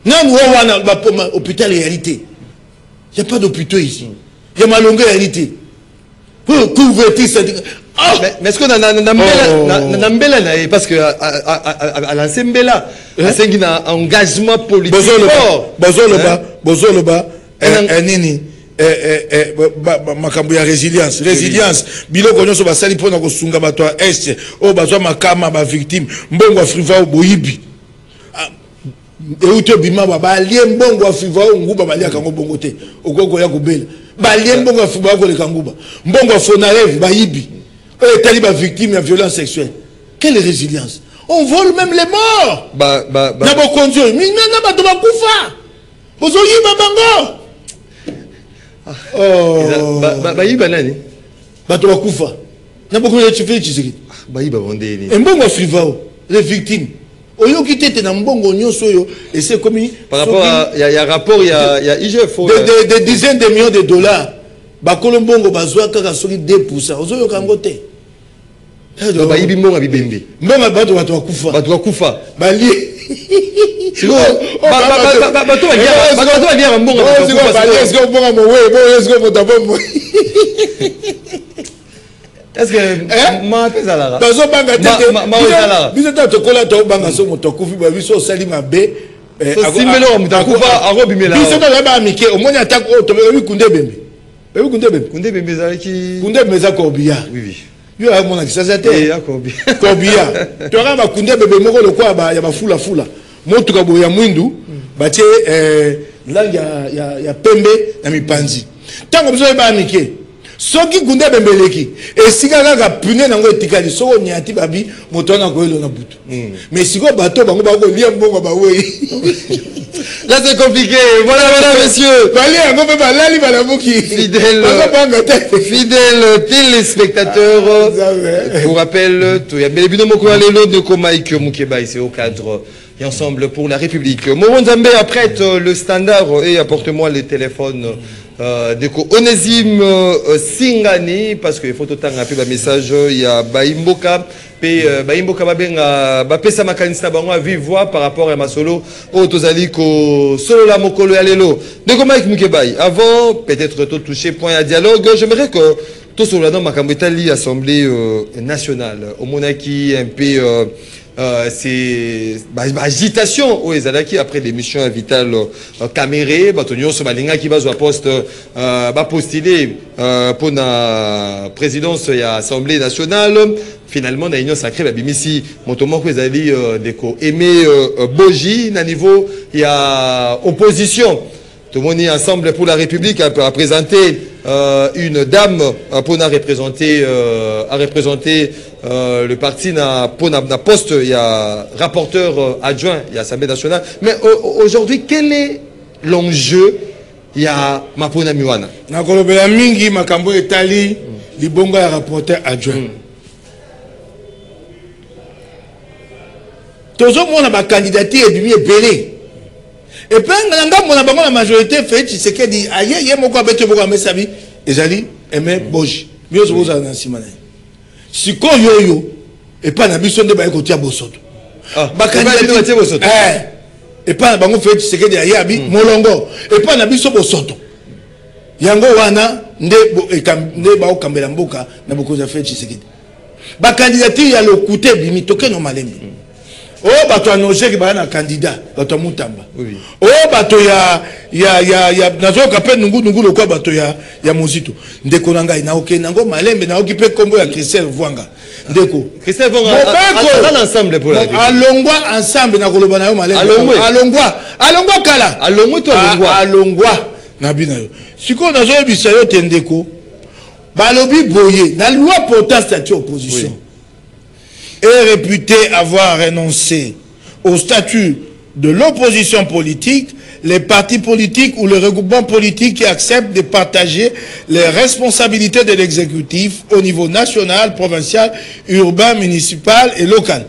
Non, nous avons un hôpital réalité. Il n'y a pas d'hôpital ici. Il y a ma longueur réalité. Couverture santé. Mais est-ce qu'on a un parce que à l'ancien Bella, c'est un engagement politique. Bozoloba, nini. Makambo ya résilience biloko nyonso basali pona ko sunga bato a est o bazwa makama ba victime mbongo afriva boyibi euto bima ba lie mbongo afriva nguba balia kango bongo te okoko ya kobela ba lie mbongo afriva ko le kanguba mbongo fonareve bayibi e tali ba victime ya violence sexuelle. Quelle résilience? On vole même les morts na bo konjo minga na bato bakufa bozoyiba bango. Bayiba nani bato bakufa na beaucoup de Tshisekedi bayiba bondeli mbongo frivao les victimes oyo kitete na mbongo nyonso yo et c'est comme par rapport à il y a rapport il y a IGF des dizaines de millions de dollars bakolo mbongo bazwa kaka soki 2% ozo kango te bayibi mbongo bibembe mbongo bato bakufa bali est-ce que ma pezala bazo banga tete bizata tokola to banga so motokufi ba biso sali mabe simelo mutakufa arobimela bizata ba mike omoni attaque o to be kunde bembe kunde bembe za ki kunde meza Corbia oui yo a mona kisasa te Corbia to ramba kunde bebe moko lokwa ba ya bafula motuka boya mwindu batie langi ya pembe na mipanzi tango biso ba mike soki gunda bembeleki esika kaka pune nango etikali soko nyati babi moto na koelo na butu mais siko bato bango bako lia mbongo bawe. Là c'est compliqué. Voilà, messieurs. Fidèles téléspectateurs. Pour rappel, il y a bien évidemment de Komaïk Moukeba ici au cadre et ensemble pour la République. Moronzambe apprête le standard et apporte-moi les téléphones de Onésime Singani parce qu'il faut autant rappeler le message. Il y a Baimboka. Baimboka babenga bapesa makanisa bango vive voix par rapport à Masolo au Tozaliko solo la mokolo ya lelo de comment avec Mukebai avant peut-être tout toucher point à dialogue. J'aimerais que tout solo dans makambo etali assemblée nationale au monaki un peu c'est agitation au ezalaki après l'émission à Vital Caméré batonyo so balinga qui va au poste ba postuler pour la présidence de l'Assemblée nationale. Finalement, dans l'Union sacrée, Bimisi, Montomo, vous allez aimer Boji, à niveau, il y a opposition. Tout le monde est ensemble pour la République a présenté une dame pour représenter le parti pour la poste, il y a rapporteur adjoint, il y a l'Assemblée nationale. Mais aujourd'hui, quel est l'enjeu? Il y a Mapona Miwana. Nakolobela mingi makambo etali libonga ya rapporteur adjoint. Toujours mon ma candidature est bien belé. Et puis on a la majorité fait c'est que dit aïe yé moko abete moko amesabi ezali aimé boji. Mieux se posa na simana. Si ko yo et pas na biso de ba ekotia bosoto. Ba candidature bosoto. Et pas bango fait c'est que dit aïe abi molongo et pas na biso bosoto. Yango wana nde ba okambela mboka na bokoza fait c'est que ba candidature ya le côté bimi toke no malembi. Oh bato annoncé que ba na candidat bato mutamba. Oh bato ya nazo kapé nungu lokwa bato ya mozito. Ndeko nanga ina oké nango malembe na okipe kombo ya Christelle Vwanga. Ndeko. Christelle Vwanga ensemble pour la alongwa ensemble na koloba na yo malembe. Alongwa kala. Alongwa na bina yo. Siko nazo ebisa yo tendeko. Balobi boye na loi portant statut opposition. Est réputé avoir renoncé au statut de l'opposition politique, les partis politiques ou les regroupements politiques qui acceptent de partager les responsabilités de l'exécutif au niveau national, provincial, urbain, municipal et local.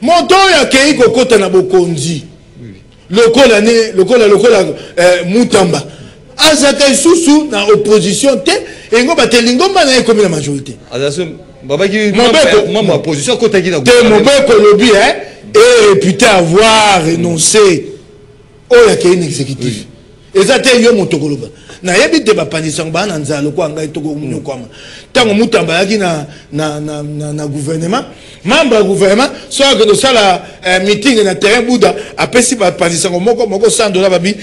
Monto ya kei kokota na bokonzi. Lokola Mutamba. Azaka isusu na opposition te et ngo batelingo na comme la majorité. Ma position côté qui n'a pas lobby est réputé avoir renoncé au une exécutif. Et ça t'est yo motokoloba. Na yebi te bapanisa ngba nzalo kwa ngai toko munyo kwama. Tango mutamba yaki na gouvernement, membre gouvernement soit que ça la meeting na terrain Bouddha apesi bapanisa moko $100 babi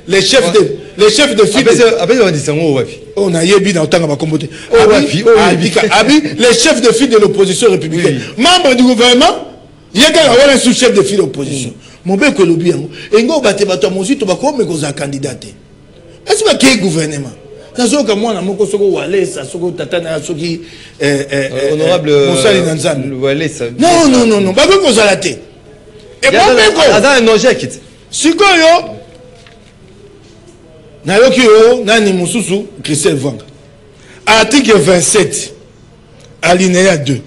les chefs de file. Après on dit ça ngo wapi. On a yebi na otanga bakombote. Abi les chefs de file de l'opposition républicaine. Membre du gouvernement, yeka wala sous-chef de file de l'opposition. Mon bec ko lobi yango. Engo bate bato mozito bakome ko za candidat. Est-ce que quel gouvernement? Nazo ka mwana moko soko walesa soko tata na soki honorable Monsali Nanzambe. Walesa. Non, ba ko za la té. Et mon beko ada un objet kit. Sikoyo na yoki yo nani mususu Christelle Vwanga. Article 27 alinéa 2.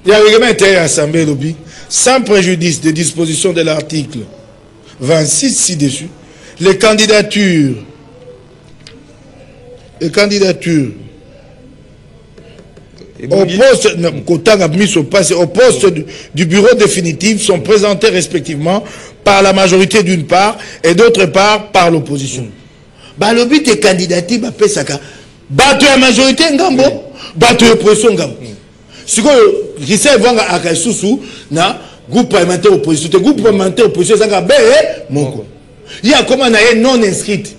Il y a un règlement intérieur assemblée lobby sans préjudice des dispositions de l'article 26 ci-dessus. Les candidatures au poste du bureau définitif sont présentées respectivement par la majorité d'une part et d'autre part par l'opposition. Balobi te candidature ba pesaka bato ya majorité ngambo bato ya opposition ngambo. Siko Christelle Vwanga akasusu na groupe parlementaire opposition te groupe parlementaire opposition zanga be moko. Il y a comment non inscrite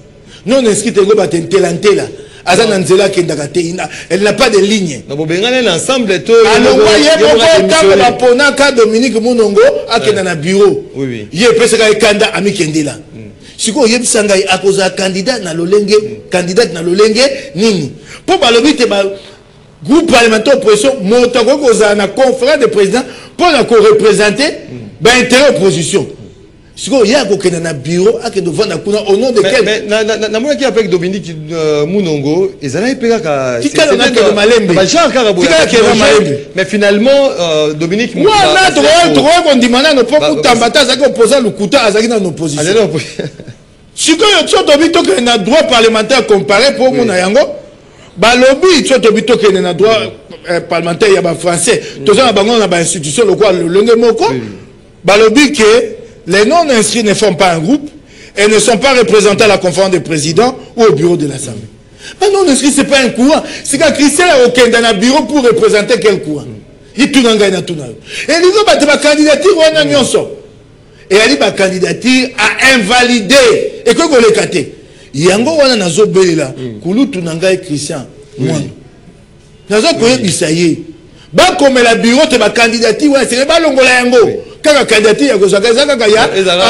ngo ba tentelantela azana nzela kendaka te elle n'a pas de ligne. Na bobengana l'ensemble to alongwa ye moko tanga ba ponaka Dominique Munongo akenda na bureau. Oui. Ye pesaka ekanda ami kendela. siko yebisa ngai akoza candidat na lolenge candidate na lolenge nini po balobi te ba groupe parlementaire opposition moto koza na conférence de président pour na ko représenter ba intérêt opposition. Siko ya ko kena na bureau ake do vanda kuna au nom de quel mais na mona ki avec Dominique Munongo ezala epeka ka tikala na ke malembe ba Jean Karabou mais finalement Dominique na to ko ndimana no po kutambata za ko posa lukuta azaki na opposition. Siko yo tsoto bito ke na droit parlementaire comparé pour mona yango balobi tsoto bito ke na droit parlementaire ya ba français toza na bango na ba institution lokwa lolenge moko balobi ke les non-inscrits ne font pas un groupe et ne sont pas représentés à la conférence des présidents ou au bureau de l'Assemblée. Mais non-inscrits, ce n'est pas un courant. C'est qu'un Christian a aucun dans un bureau pour représenter quel courant. Il tourne en gagne à tout. Et il dit ma candidature, on a mis en sort. Et il dit ma candidature a invalidé. Et que vous l'avez caté. Il y a un gars qui a zo là. Koulou tunanga Christian. Nazo koye bisaye. Ba comme la bureau de ma candidature, c'est pas l'ongola yango. Quand la candidature ya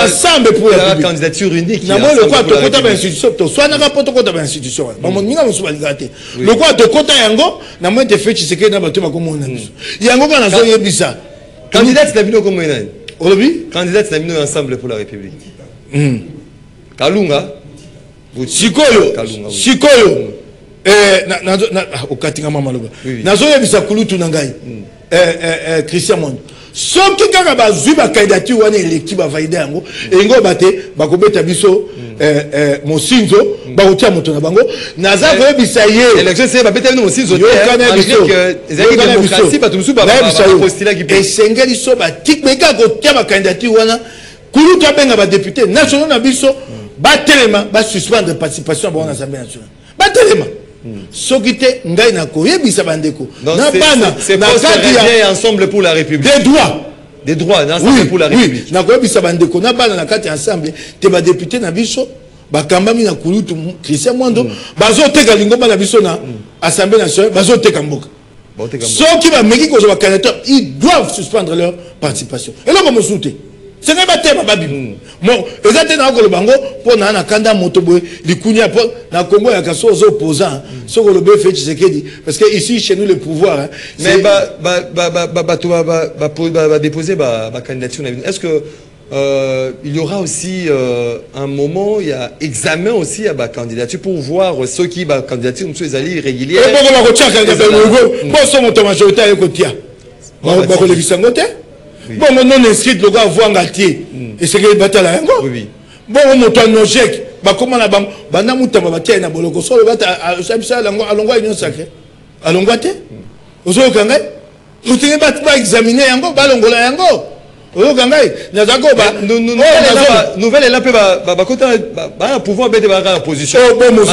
ensemble pour la candidature unique. Na moi le quoi to kota ba institution to soit na rapport to kota ba institution. Ba mon minga musu baligate. Le quoi to kota yango na moi te fait Tshisekedi na bato bakomona biso. Yango kana zo yebisa. Candidat na bino comme ina. Olobi? Candidat na bino ensemble pour la République. Kalunga. Sikoyo. Sikoyo. Na okatinga mama loba. Nazo yebisa kulutu na ngai. Christian Mondo. Soki kaka bazwi ba candidature wana électif ba valide yango engo bate bakobeta biso mosinzo ba otia moto na bango naza ko yebisa ye élection c'est ba beta no mosinzo te que ezaki démocratie ba tumusu ba postula ki esengeli so ba tikmeka ko tia ba candidature wana kulu to benga ba député national na biso ba telema ba suspendre participation à la Assemblée nationale ba telema soki te ngai na koyebisa bandeko na bana na kati ensemble pour la République des droits ensemble pour la République na koyebisa bandeko na bana na kati ensemble te ba député na biso ba kambami na kulutu Christian Mondo bazo teka lingomba na biso na Assemblée nationale bazo teka mboka soki ba meki ko ba candidat ils doivent suspendre leur participation et là comme souté c'est pas thème babi bon exactement na ko le bango pour na kanda motobo likunya pour na Congo ya kaso aux opposants so ko le be fait Tshisekedi parce que ici chez nous le pouvoir mais ba déposer ba candidature est-ce que il y aura aussi un moment il y a examen aussi à ba candidature pour voir ceux qui ba candidature monsieur ezali régulière et bon ko tchaka bon so moto majoritaire ko tia ba ko le bisangote bon non inscrit le gars voir ngatier et c'est que batala yango bon moto nojek ba comment na bam bana mutamba batia na boloko so le bata sabisa lango alongwa union sacrée alongwa te ozo kanga mutinga ba examiner yango ba longola yango ozo kanga na zako ba nouvelle là pe ba kota ba pouvoir bete ba la position bon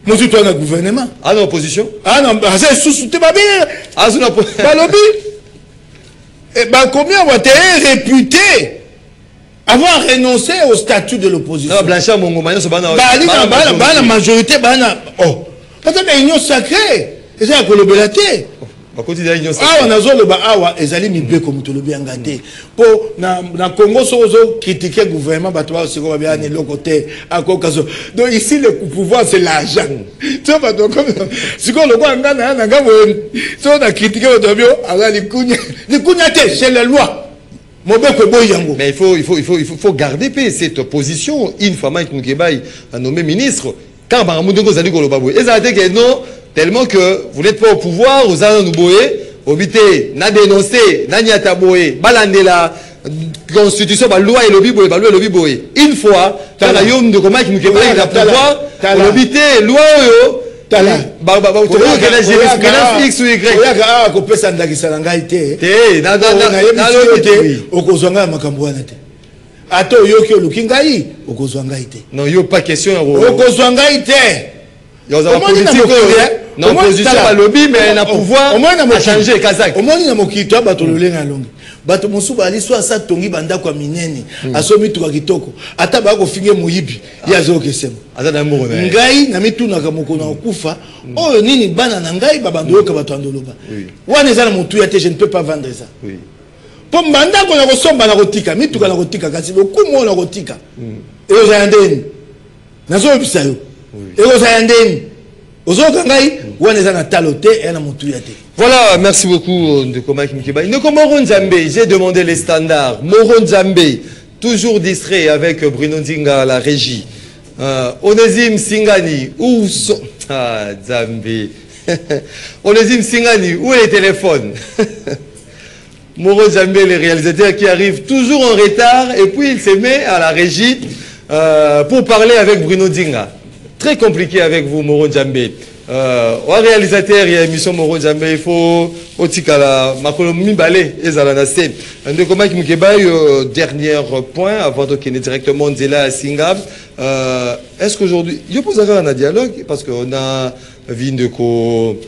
monsieur toi na gouvernement ah non opposition ah non c'est sous-souté ba bien ah sous la ba lobby. Et ben combien va être réputé avoir renoncé au statut de l'opposition? Blanchard Mongomania c'est la majorité oh peut-être une union sacrée et ça que le belaté ah on a zolo ba awa ezali mibe comme tout le bien gâté pour na Congo sozo critiquer gouvernement batwa c'est comme bien le côté à Kokazo donc ici le pouvoir c'est l'argent tu vois donc c'est comme le quoi ngana na ngabo so na critiquer otobio ala likunya te c'est la loi. Mais il faut garder cette position une fois Mike Mukebai a nommé ministre quand Baramoudongo Zali Golobabou et ça a été que non tellement que vous n'êtes pas au pouvoir, vous allez nous boyer, obité, n'a dénoncé, n'a niata boyer, balandela, constitution, bah loi et lobby boyer, bah loi et lobby boyer. Une fois, quand la yom de comment qui nous kébait, il a pouvoir, obité, loi yo, tala, bah tu vois que la jurisprudence X ou Y. Ah, qu'on peut s'en d'aller salangaïté. Na lobby, au kozanga makamboana te. Ato yo ki olukingai, au kozwangaïté. Non, yo pas question. Au kozwangaïté. Il y a un politique non opposition à lobby mais na pouvoir à changer Kazakh. Au moins na mokito bato lolenga longi. Bato mosuba ali so asa tongi banda kwa minene. Asomi tuka kitoko. Ata ba ko finge moyibi. Ya zo kesema. Ata na moro na. Ngai na mituna ka mokona okufa. Oyo nini bana na ngai babando yoka bato andoloba. Wana ezala mutu ya te je ne peux pas vendre ça. Oui. Pour mbanda ko na ko somba na kotika mituka na kotika kasi lokumo na kotika. et aux Andens. Nazo bisayo. Et aux Andens. Aux autres gangai, ou on est en taloté et en moutouillate. Voilà, merci beaucoup de Komak Mkibai. Moron Zambé, j'ai demandé les standards. Moron Zambé, toujours distrait avec Bruno Nzinga à la régie. Onésime Singani, où sont... Ah, Zambé. Onésime Singani, où est le téléphone? Moron Zambé, le réalisateur qui arrive toujours en retard et puis il se met à la régie pour parler avec Bruno Nzinga. Très compliqué avec vous, Moron Zambé. Au réalisateur, il y a émission Moron Zambé, il faut Otikala, Makolomi Balé, et Zalanase. De comment qui me dernier point, avant de qu'il directement Nzela à Singap. Est-ce qu'aujourd'hui, il y a un dialogue parce qu'on a Vindeko,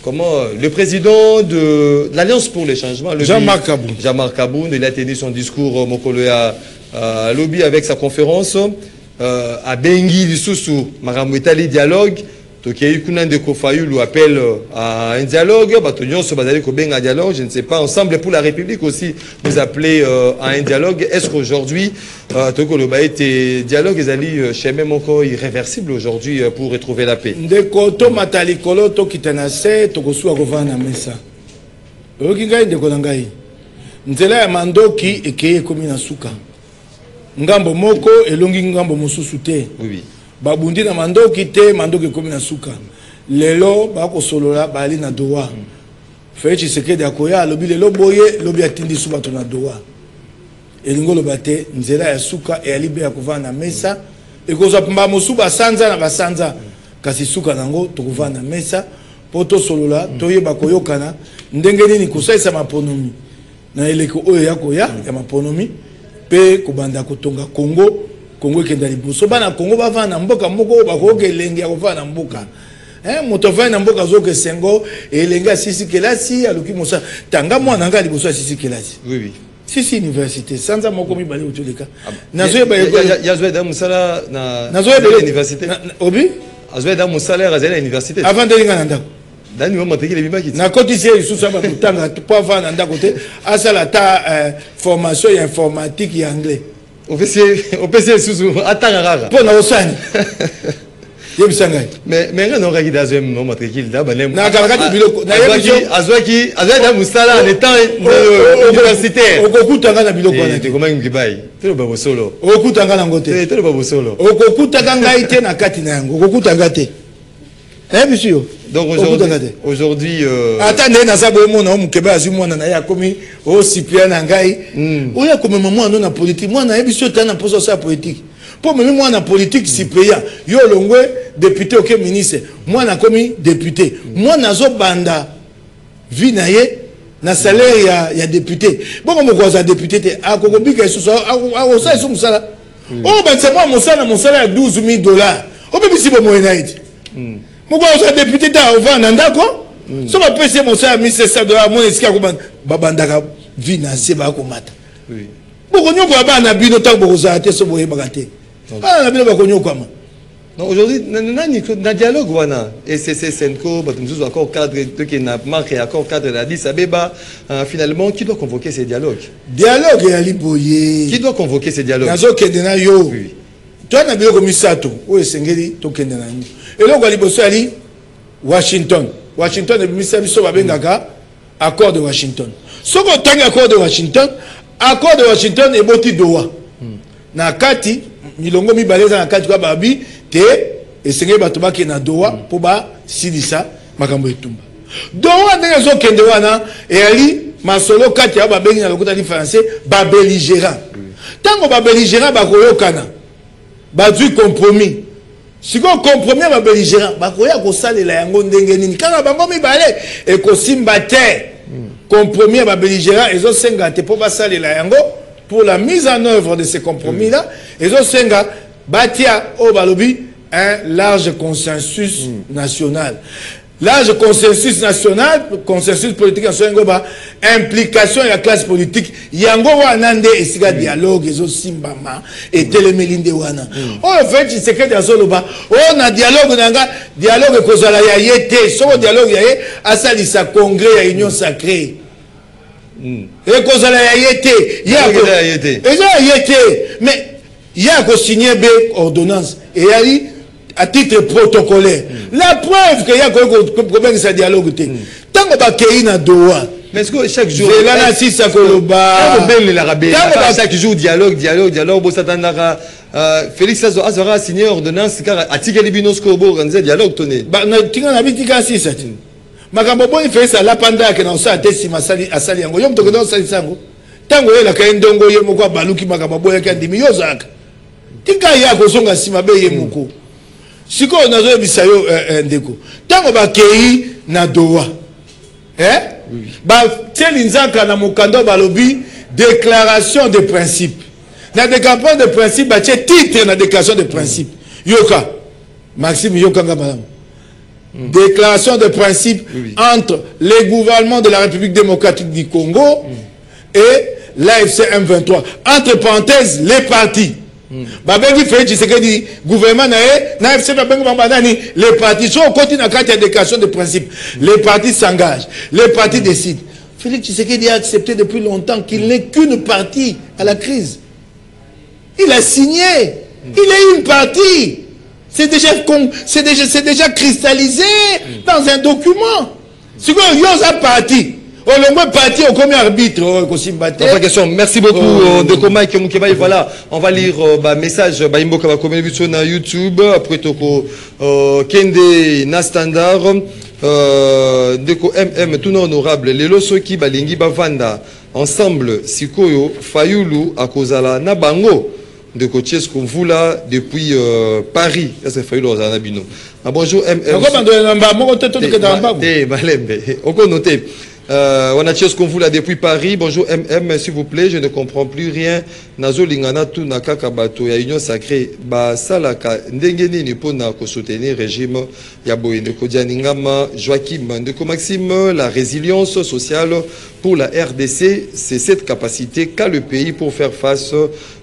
comment, le président de l'Alliance pour les changements, Jean-Marc Kaboun. Jean-Marc Kaboun, il a tenu son discours Mokoloya à lobby avec sa conférence. À Bengi, Lissoussou, Maramouetali dialogue, Toki Kunan de Kofayou appelle à un dialogue, Batonion se basait Kobenga un dialogue, je ne sais pas, Ensemble pour la République aussi, vous appelez à un dialogue. Est-ce qu'aujourd'hui, Toko le Baïté dialogue, ils allaient chez même encore irréversible aujourd'hui pour retrouver la paix? Ndeko to matali kolo to kitanase to kosuwa kovana mesa. Okingai ndeko nangai. Nzela ya mandoki ekeye komi na suka. Ngambo moko elongi ngambo mosusu te. Oui. Babundi na mandoki te, mandoki komi na suka. Lelo bako solola bali na doa. Félix Tshisekedi akoya lobi lelo boye lobi atindi suba to na doa. Elingo lobate nzela ya suka e alibe ya kovana na mesa ekozwa pamba mosuba sanza na basanza kasi suka nango to kovana na mesa poto solola toyeba koyokana ndenge nini kosaisa maponomi na eleko oyo yakoya ya maponomi pe kobanda kotonga Congo ekenda liboso bana Congo bavana mboka moko bakoke elengi ya kovana mboka moto vana na mboka zoke sengo elengi asisi kelasi aluki mosa tanga mwana nga liboso asisi kelasi. Oui, oui. Si université sanza moko mibale utulika nazoyeba yazoyeda musala na université obi azoyeda musala razela université avant de linga ndako dani mo matekile bimaki na kotisi isusa ba kutanga pour avant ndako te asala ta formation ya informatique ya anglais officier susu atanga rara pour na osani yebisanga mais nga no raki dazo mo matekile da banem na kaka biloko na azwaki azweda musala en étant universitaire okokutanga na biloko wana te comment ngibai telo ba bosolo okokutanga na ngote telo ba bosolo okokutanga ngai te na kati na yango okokutanga te monsieur. Donc aujourd'hui attendez na sabo mona mukeba azu mwana na ya komi o Cyprien ngai oya comme mwana na politique mwana ebiso tana poso sa politique pour même mwana politique Cyprien yo longwe député OK ministre mwana komi député mwana zo banda vi na ye na salaire ya député bongo mokoza député te akokobika isuso akosa isu musala o ba musala ya $12,000 o bebisi bo moyena iti Pourquoi vous êtes député au Vananda quoi? Si on peut se montrer à $1,700, mon escalier babandaka financier bakomata. Oui. Beaucoup de gens na bino tant beaucoup ça te soboye bagate. Ah na bino bakonyo comment? Non aujourd'hui na dialogue wana et c'est Senko batumzuzu encore cadre de qui n'a marqué encore cadre la Addis Abeba finalement qui doit convoquer ces dialogues? Dialogue ya liboye. Qui doit convoquer ces dialogues? Nazo kendena yo. Oui. Toi na biloko misato o esengeli to kendena ni. Et là, on ali Washington et ministère biso babengaka accord de Washington. Ce qu'on tanga accord de Washington et boti doa. Na kati milongo mibaleza na kati kwa babi te esenge bato ba na doa pour ba silisa makambo etumba. Doa ndenge zo kende wana et ali masolo kati ya babengi na lokota ni français ba belligérant. Tango ba belligérant ba koyokana. Ba du compromis. Si on compromet ma belligérant, bakoya ko salela yango ndenge nini kanga bango mibale e ko simba te compromis ma belligérant ezo senga te po ba salela yango pour la mise en œuvre de ces compromis là ezo senga batia o balobi un large consensus national. Large consensus national, consensus politique national, implication de la classe politique. Yango wanande esiga dialogue ezo simbama et telemelinde wana. On fait c'est que dans soloba, on a dialogue nanga, dialogue kozala ya yete, so dialogue ya asali sa congrès ya union sacrée. Et kozala ya yete, ya yete. Mais il y a signé des ordonnances et il y a eu à titre protocolaire. La preuve qu'il y a problème de ce dialogue. Tant qu'on va créer un Doha. Mais est-ce que chaque jour. Chaque jour, dialogue. Félix Azora a signé ordonnance car a tigé les binos pour organiser dialogue. Makambo il fait ça la panda que dans ça tesi masali asali yango yom to que dans ça sango tango yela ka ndongo ye moko baluki makambo ya kandi miyozaka tika ya ko songa sima be ye moko siko nazo bisayo ndeko tango ba kei na doa ba teli nzaka na mokando balobi déclaration de principe na déclaration de principe ba titre na déclaration de principe yoka Maxime yoka ngamalam. Déclaration de principe entre les gouvernements de la République démocratique du Congo et l'AFC M23. Entre parenthèses, les partis. Babengi fait Tshisekedi gouvernement na AFC les partis sont au continent quand il y a déclaration de principe. Les partis s'engagent, les partis décident. Félix Tshisekedi a accepté depuis longtemps qu'il n'est qu'une partie à la crise. Il a signé. Il est une partie. C'est déjà cristallisé dans un document. C'est quoi, il y a un parti. Au combien arbitre merci beaucoup de comment voilà, on va lire message Imboka communication na YouTube après toko Kende na standard deko tout honorable les losoki balingi bavanda ensemble sikoyo fayulu akozala na bango de coaches qu'on vous là depuis Paris. Ça fait le Zanabino. Bonjour MM. On a qu'on vous là depuis Paris. Bonjour MM, s'il vous plaît, je ne comprends plus rien. Nazo lingana tu nakaka bato ya union sacrée. Ba salaka ndengeni ni pona ko soutenir régime ya boyende ko dianingama Joachim de Maxime, la résilience sociale pour la RDC, c'est cette capacité qu'a le pays pour faire face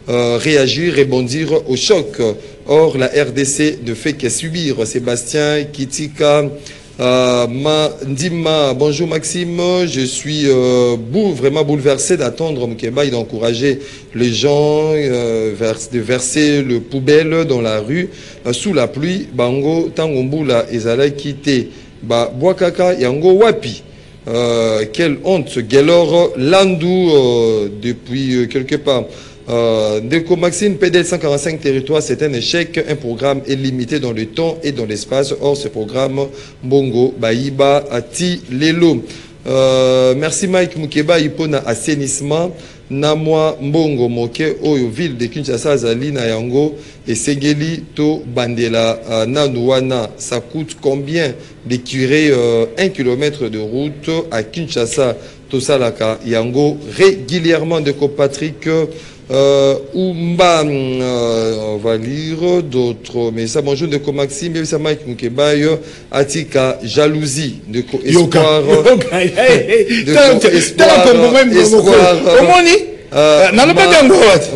réagir, rebondir au choc. Or, la RDC ne fait que subir. Sébastien Kitika, Ndima, bonjour Maxime, je suis vraiment bouleversé d'attendre Mukeba et d'encourager les gens de verser le poubelle dans la rue sous la pluie. Bango, Tangombula, Ezala Kite, Boakaka, Yango Wapi. Quelle honte, Gelor Landou, depuis quelque part. Deco Maxime, PDL 145 territoires, c'est un échec. Un programme est limité dans le temps et dans l'espace. Or, ce programme, Bongo, Baïba, Ati, Lelo. Merci Mike Mukeba, Ipona, assainissement. Namwa, Mbongo, Moke, Oyo, ville de Kinshasa, Zali, Nayango, et Segeli, To, Bandela, Nanouana. Ça coûte combien de curer 1 kilomètre de route à Kinshasa, Tosalaka, Yango, régulièrement de Patrick. Oumba, on va lire d'autres messages. Bonjour de Maxime, c'est Mike Mukebayo, Atika, jalousie, de espoir,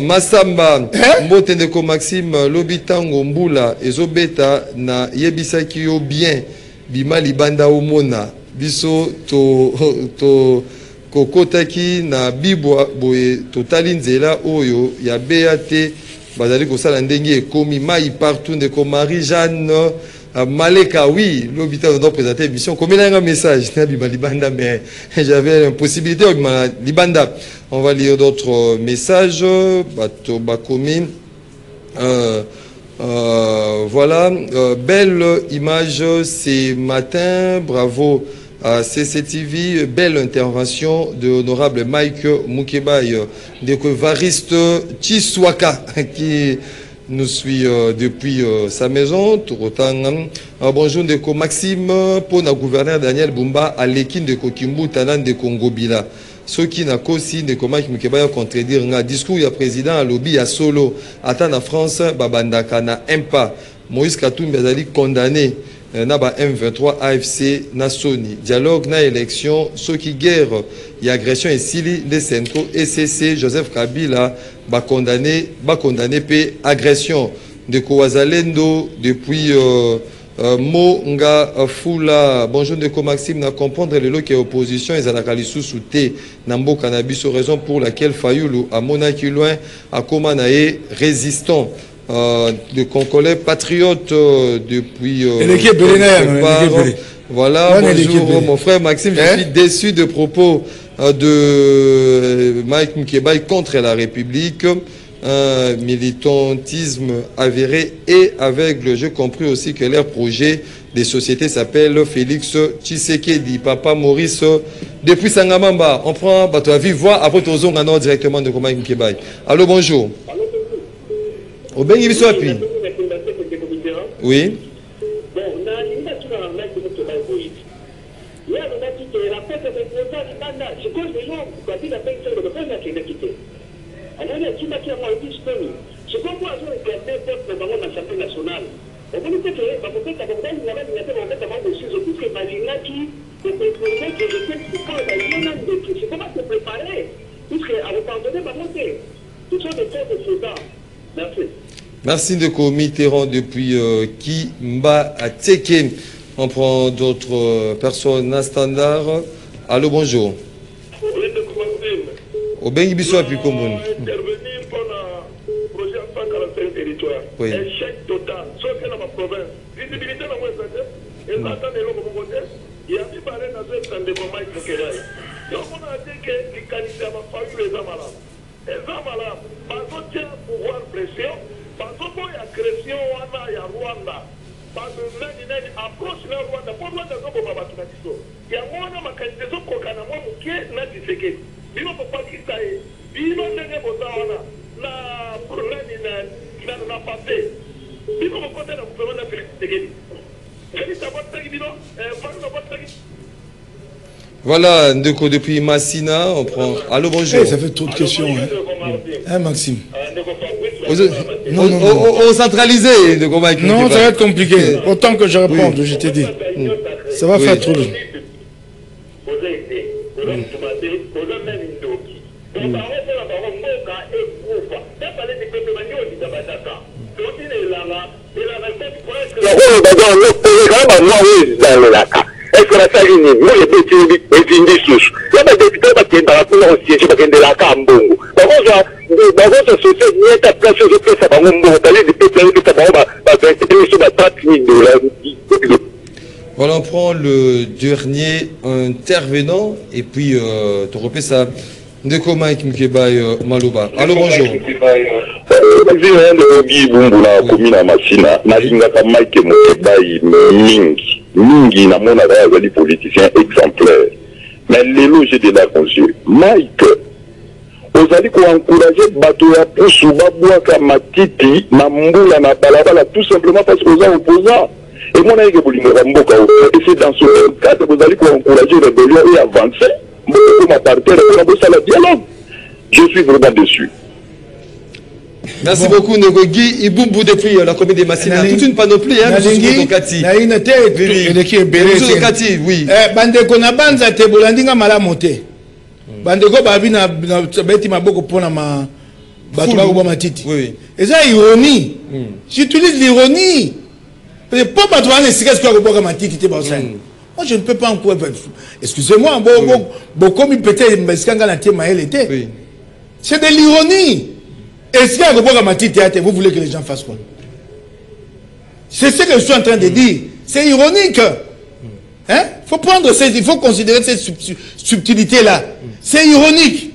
Masamba, Mbote de Maxime, Lobitango Mbula, Ezobeta, na Yebisaki yo bien, Bima Libanda Omona, Biso to kokotaki na bibwa boye totali nzela oyo ya BAT bazali kosala ndenge ekomi mai partout de ko Marie Jeanne Maleka, oui, l'hôpital doit présenter l'émission. Comme il y a un message, mais j'avais une possibilité, Libanda. On va lire d'autres messages. Voilà, belle image ce matin, bravo à CCTV, belle intervention de l'honorable Mike Mukebaï, de Variste Chiswaka, qui nous suit depuis sa maison. Bonjour de Maxime, pour le gouverneur Daniel Bumba, à l'équipe de Kokimbu, Tanan de Congo Bila. Ce qui n'a qu'aussi de Mike Mukebaï contredire un discours du président à lobby à Solo, à la France, Babandaka na impa. Moïse Katumbi a condamné Naba M23 AFC Nasoni. Dialogue na élection, ceux qui guerre et agression et Sili Lesenko ECC Joseph Kabila ba condamné pe agression de Kouazalendo depuis Monga Fula, bonjour Ndeko Maxime, na comprendre les lots qui est opposition, ils ont la qualité sous thé, Nambo Cannabis, raison pour laquelle Fayoulou, à Monaki loin, à Komanae, résistant. De Congolais patriotes depuis. Voilà, bonjour mon frère Maxime, je suis déçu de propos de Mike Mkebaï contre la République. Un militantisme avéré et aveugle. J'ai compris aussi que leur projet des sociétés s'appelle Félix Tshisekedi, Papa Maurice, depuis Sangamamba. On prend bateau à vive voix, après Tozong en directement de Mike Mkebaï. Allô, bonjour. Au Bengi Bissoapi. Oui. Merci de Mitterrand depuis Kimba à Teke. On prend d'autres personnes à standard. Allô, bonjour. Au Bengi Bissou puis Komoun. Intervenir pour le projet 145 territoires. Oui. Échec total. Sauf que dans ma province, visibilité dans mon secteur, et ça attend les locaux pour voter. Il y a mis par un assaut de combat pour qu'il aille. Donc on a dit que les candidats vont faire les hommes malades. Les hommes malades, par contre, il y a pouvoir pression, par contre, il y a agression, il y a Rwanda. Parce que nani approche le Rwanda, pour Rwanda, il y a moins de candidature pour Kanama, qui est Nadiseke. Il ne faut pas qu'il s'aille. Il ne faut pas na problème na passé. Il ne faut pas que le gouvernement voilà, Ndeko depuis Massina, on prend. Allô, bonjour. Hey, ça fait trop de questions, hein, Maxime. On centralisé, Ndeko Mike. Non, ça va être compliqué. Autant que je réponde, je t'ai dit. Ça va faire trop de. Est-ce que la saline, moi les petits et souches. Là, les députés qui sont dans la cour aussi, qui sont dans la Cambongo. Par contre, la société n'est pas place de ça, par contre, d'aller des petits qui sont sur la 30 000 $. Voilà, on prend le dernier intervenant et puis tu repères ça. Ndeko Mike Mkebaï Malouba. Allô, bonjour. Mingi na mona les politiciens exemplaires. Mais les loges de la conscience. Mike, vous allez encourager Batoya pour Soubabouaka Matiti, Namboula, na Balabala, tout simplement parce que vous êtes opposants. Et mon avis que vous et c'est dans ce cadre que vous allez encourager les rébellions et avancer. Ma partie, le dialogue. Je suis vraiment déçu. Merci beaucoup, Negogi. Ibumbu depuis la commune de Massina. Toute une panoplie, hein, oui. Bandeko na banza te bolandinga malamote. Bandeko babi na beti maboko pona ma batuma ko matiti. Oui. Et ça ironie. J'utilise l'ironie. Pour batuma ne sika ce ko matiti te ba ça. Moi je ne peux pas encore. Excusez-moi, comme peut-être mbeskanga na tema elle était. Oui. C'est de l'ironie. Est-ce qu'il y a un matiti théâtre, vous voulez que les gens fassent quoi? C'est ce que je suis en train de dire. C'est ironique. Hein? Faut prendre il faut considérer cette subtilité-là. C'est ironique.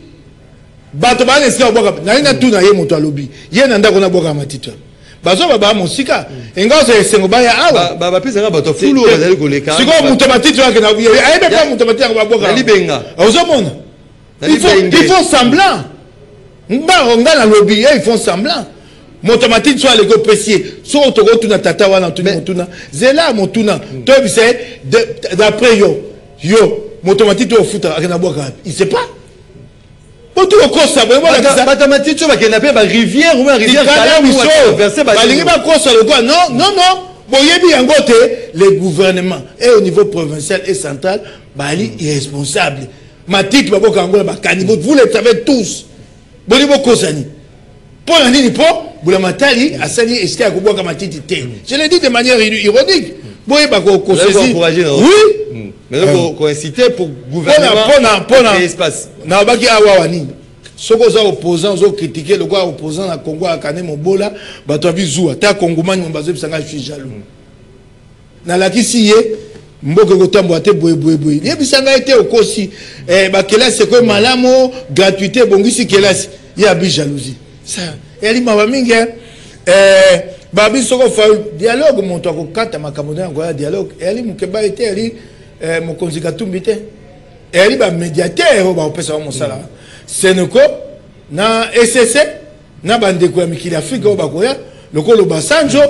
Batoban est-ce qu'il y a un tout na yemoto lobby. Yenanda kona boka matiti. Bazo baba musika. Enga se sengoba ya awa. Baba pesa nga bato fulu bazali koleka. Siko mutomatiti wa kana buya. Ayebe pas mutomatiti wa boka. Libenga. Ozomona. Il faut semblant. Mbaronga na lobby, ils font semblant. Motomatique soit les go précieux. Soit tu retournes à tata wana tu motuna. Zela motuna. Toi c'est d'après yo motomatique au foot à na boka. Il sait pas. Pour tout au ça matamatique tu vas qu'il n'a pas rivière ou rivière calme verser ba lingi ba kosa le quoi. Non. Boyebi yangote les gouvernements et au niveau provincial et central bali irresponsable. Matique ba boka ngola ba caniveau vous les savez tous. Bolibo Kosani. Pour la ligne, pour Boulamatali, Assani, est-ce qu'il y a un matiti? Je l'ai dit de manière ironique. boye ba ko saisir oui mais ko inciter pour gouvernement pour espace na baki awa wani soko za opposant zo critiquer le quoi opposant na Congo akane mobola bato abizua ta kongomani mbazo bisanga je suis jaloux na lakisi ye mboke kotambo ate boye ye bisanga été okosi ba kelasi ko malamo gratuité bongisi kelasi ya bi jalousie ça eli maba mingi babi soko fa dialogue monto ko kata makambo yango ya dialogue eli mukeba été eli mokonzi katumbi te eli ba médiateur ba opesa wa mosala Seneko na SSC na bandeko ya mikili Afrika ba koya lokolo Basanjo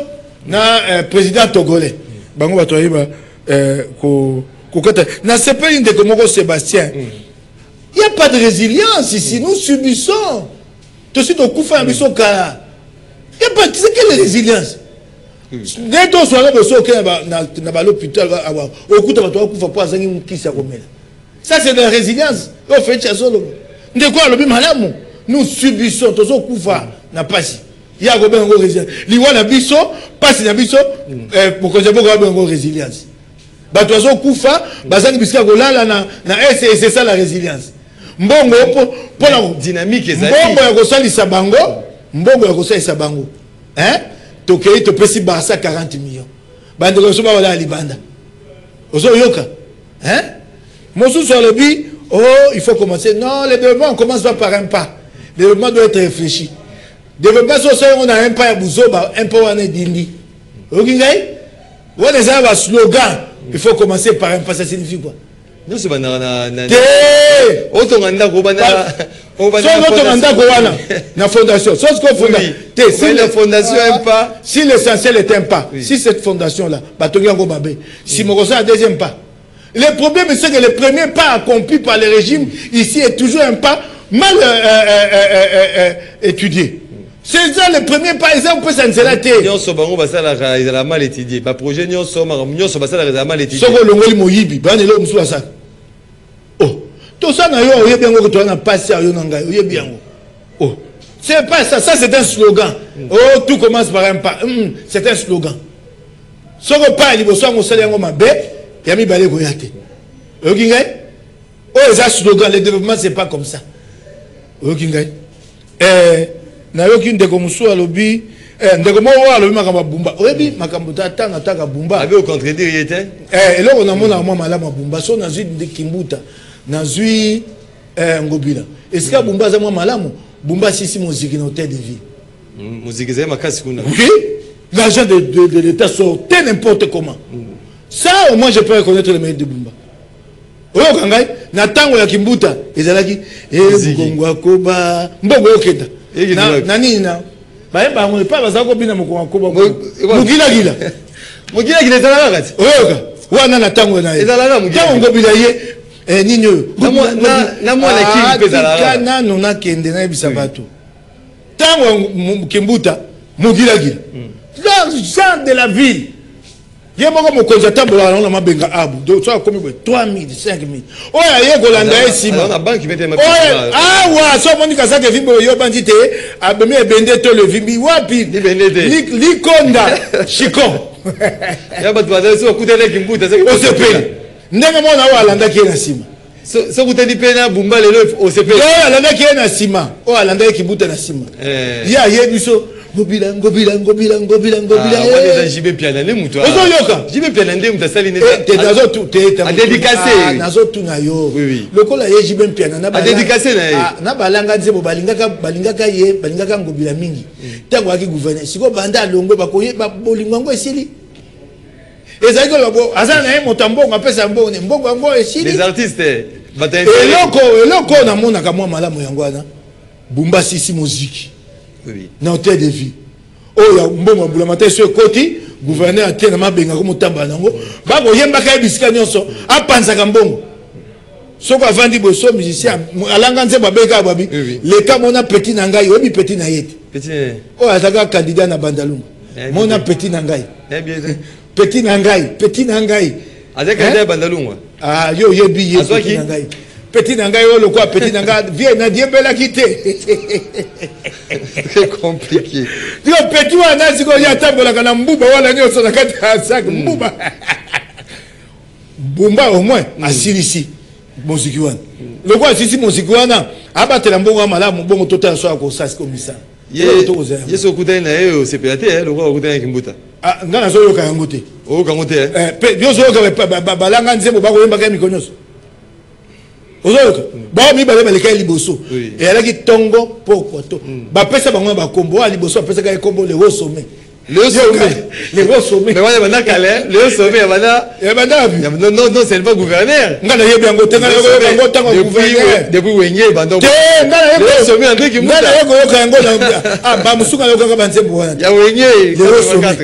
na président togolais bango bato yiba ko kata na sepeli ndeko moko Sébastien il y a pas de résilience ici nous subissons tout de suite au kufa biso kala il y a pas c'est quelle résilience dès to so na so ke na ba l'hôpital au kuta bato kufa po azangi mukisa komela ça c'est de la résilience au fait chazolo de quoi le malamu nous subissons tozo kufa na pasi ya go bengo résilience liwa na biso pasi na biso pour que je go bengo résilience ba tozo kufa bazangi bisika go lala na c'est ça la résilience mbongo pour la dynamique ezali mbongo ya kosalisa bango mbongo ya kosalisa bango tokei to pesi basa 40 millions bande ko so ba wala libanda ozo yoka mosu sur le bi. Oh, il faut commencer. Non, le développement, on commence pas par un pas. Le développement doit être réfléchi. Le développement social, on a un pas à Bouzoba, un pas à Dindi. Ok, on a un slogan. Il faut commencer par un pas. Ça signifie quoi? Non, c'est pas na fondation. Si la fondation un pas. Si l'essentiel est un pas. Si cette fondation-là, si mon a un deuxième pas. Le problème, c'est que le premier pas accompli par le régime ici est toujours un pas mal étudié. C'est ça le premier pas, et ça on peut s'en zélater. Ils ont mal étudié. Le projet ils ont mal étudié. Oh, tout ça, oh, c'est pas ça, ça c'est un slogan. Oh, tout commence par un pas. C'est un slogan. Ce pas, il faut Yami balé goyate. Okingai? Oh, ça slogan, le développement c'est pas comme ça. Okingai? Na yoki ndeko musu alobi, ndeko mo wa alobi makamba bumba. Oyebi makambo tanga taka bumba. Abi au contredire yete? Eloko na mona mwa malama bumba so na zui de Kimbuta, na zui Ngobila. Est-ce que bumba za mwa malamu? Bumba sisi muziki na hôtel de ville. Muziki za makasi kuna. OK? L'argent de l'État sortait n'importe comment. Ça, au moins, je peux reconnaître le mérite de Bumba. Oh, Kangai, Natango ya Kimbuta, ezalaki, Mukongo Akoba, Mbongo Okeda. Nani na. Ba on pas bazako bina Mukongo Akoba. Mugila gila. Mugila gila ezalaka kati. Oyoka. Wana Natango na ye. Ezalaka Mugila. Tango bila ye, ninyo. Na mwana kingi ezalaka. Kana nona kende na bisa bato. Tango Kimbuta, Mugila gila. L'argent de la ville. Il y a un peu tambola on a benga abu donc ça comme 3000 5000 oh ya kolanda esima na banque mete ma ah wa so monika ça que vimbo yo bandite abemi ebende to le vimbi wapi li konda chiko ya ba twa so kutele kimbuta ça o sepe ndenge mona wa alanda ki na sima so kuteli pena bumba lelo o sepe yo alanda ki na sima o alanda kimbuta na sima ya yebiso Ngobila. Ah, JB Piana ne muto. Ozo yoka. JB Piana nde muta sali ne. Te nazo tout a dédicacé. Nazo tout na yo. Oui. Lokola ye JB Piana na ba. A dédicacé na ye. Na balanga nzebo balingaka ngobila mingi. Tango aki gouverner. Siko banda longo bakoye ba bolingo esili. Ezako lobo azana ye motambo ngapesa mbongo ngo esili. Les artistes eloko na mona ka mwa malamu yango ana. Bumba sisi muziki. Oui. Na hôtel de vie. Oh ya mbongo mbula matin sur côté gouverneur atena mabenga ko mutamba nango ba ko yemba ka bisika nyonso apanzaka mbongo soko avandi boso musicien alanga nze babeka babi le cas mona petit na ngai obi petit na yete petit oh ataka candidat na Bandalungu mona petit na ngai petit na ngai ataka candidat Bandalungu ah yo yebi petit na ngai petit nanga le quoi petit nanga viens na die bela quitté. Très compliqué. Dis petit wa na siko ya tambola kana mbuba wala nyo so na kata sac mbuba. Bumba au moins asirisi muziki wana. Le quoi asirisi muziki wana abatela mbongo malamu bongo total so ko sas komisa. Yeso kutana na yeye CPAT le roi kutana kimbuta. Ah ngana zo yoka yangote. Oh kangote pe yo zo yoka balanga nzembo ba ko yemba ka mikonyoso. Ozoyoka ba mi bale bale ka liboso. Et alaki tongo poko to. Ba pesa bango ba kombo a liboso pesa ka kombo le haut sommet. Le haut sommet. Mais voilà bana kale, le haut sommet bana. Non non non, c'est le gouverneur. Ngana yebi ngote ngana yebi ngote ngo gouverneur. Depuis wenye bando. Ngana yebi le sommet André Kimbuta. Ngana yebi yoka ngo ah ba musuka yoka ka banze bwana. Ya wenye le haut sommet.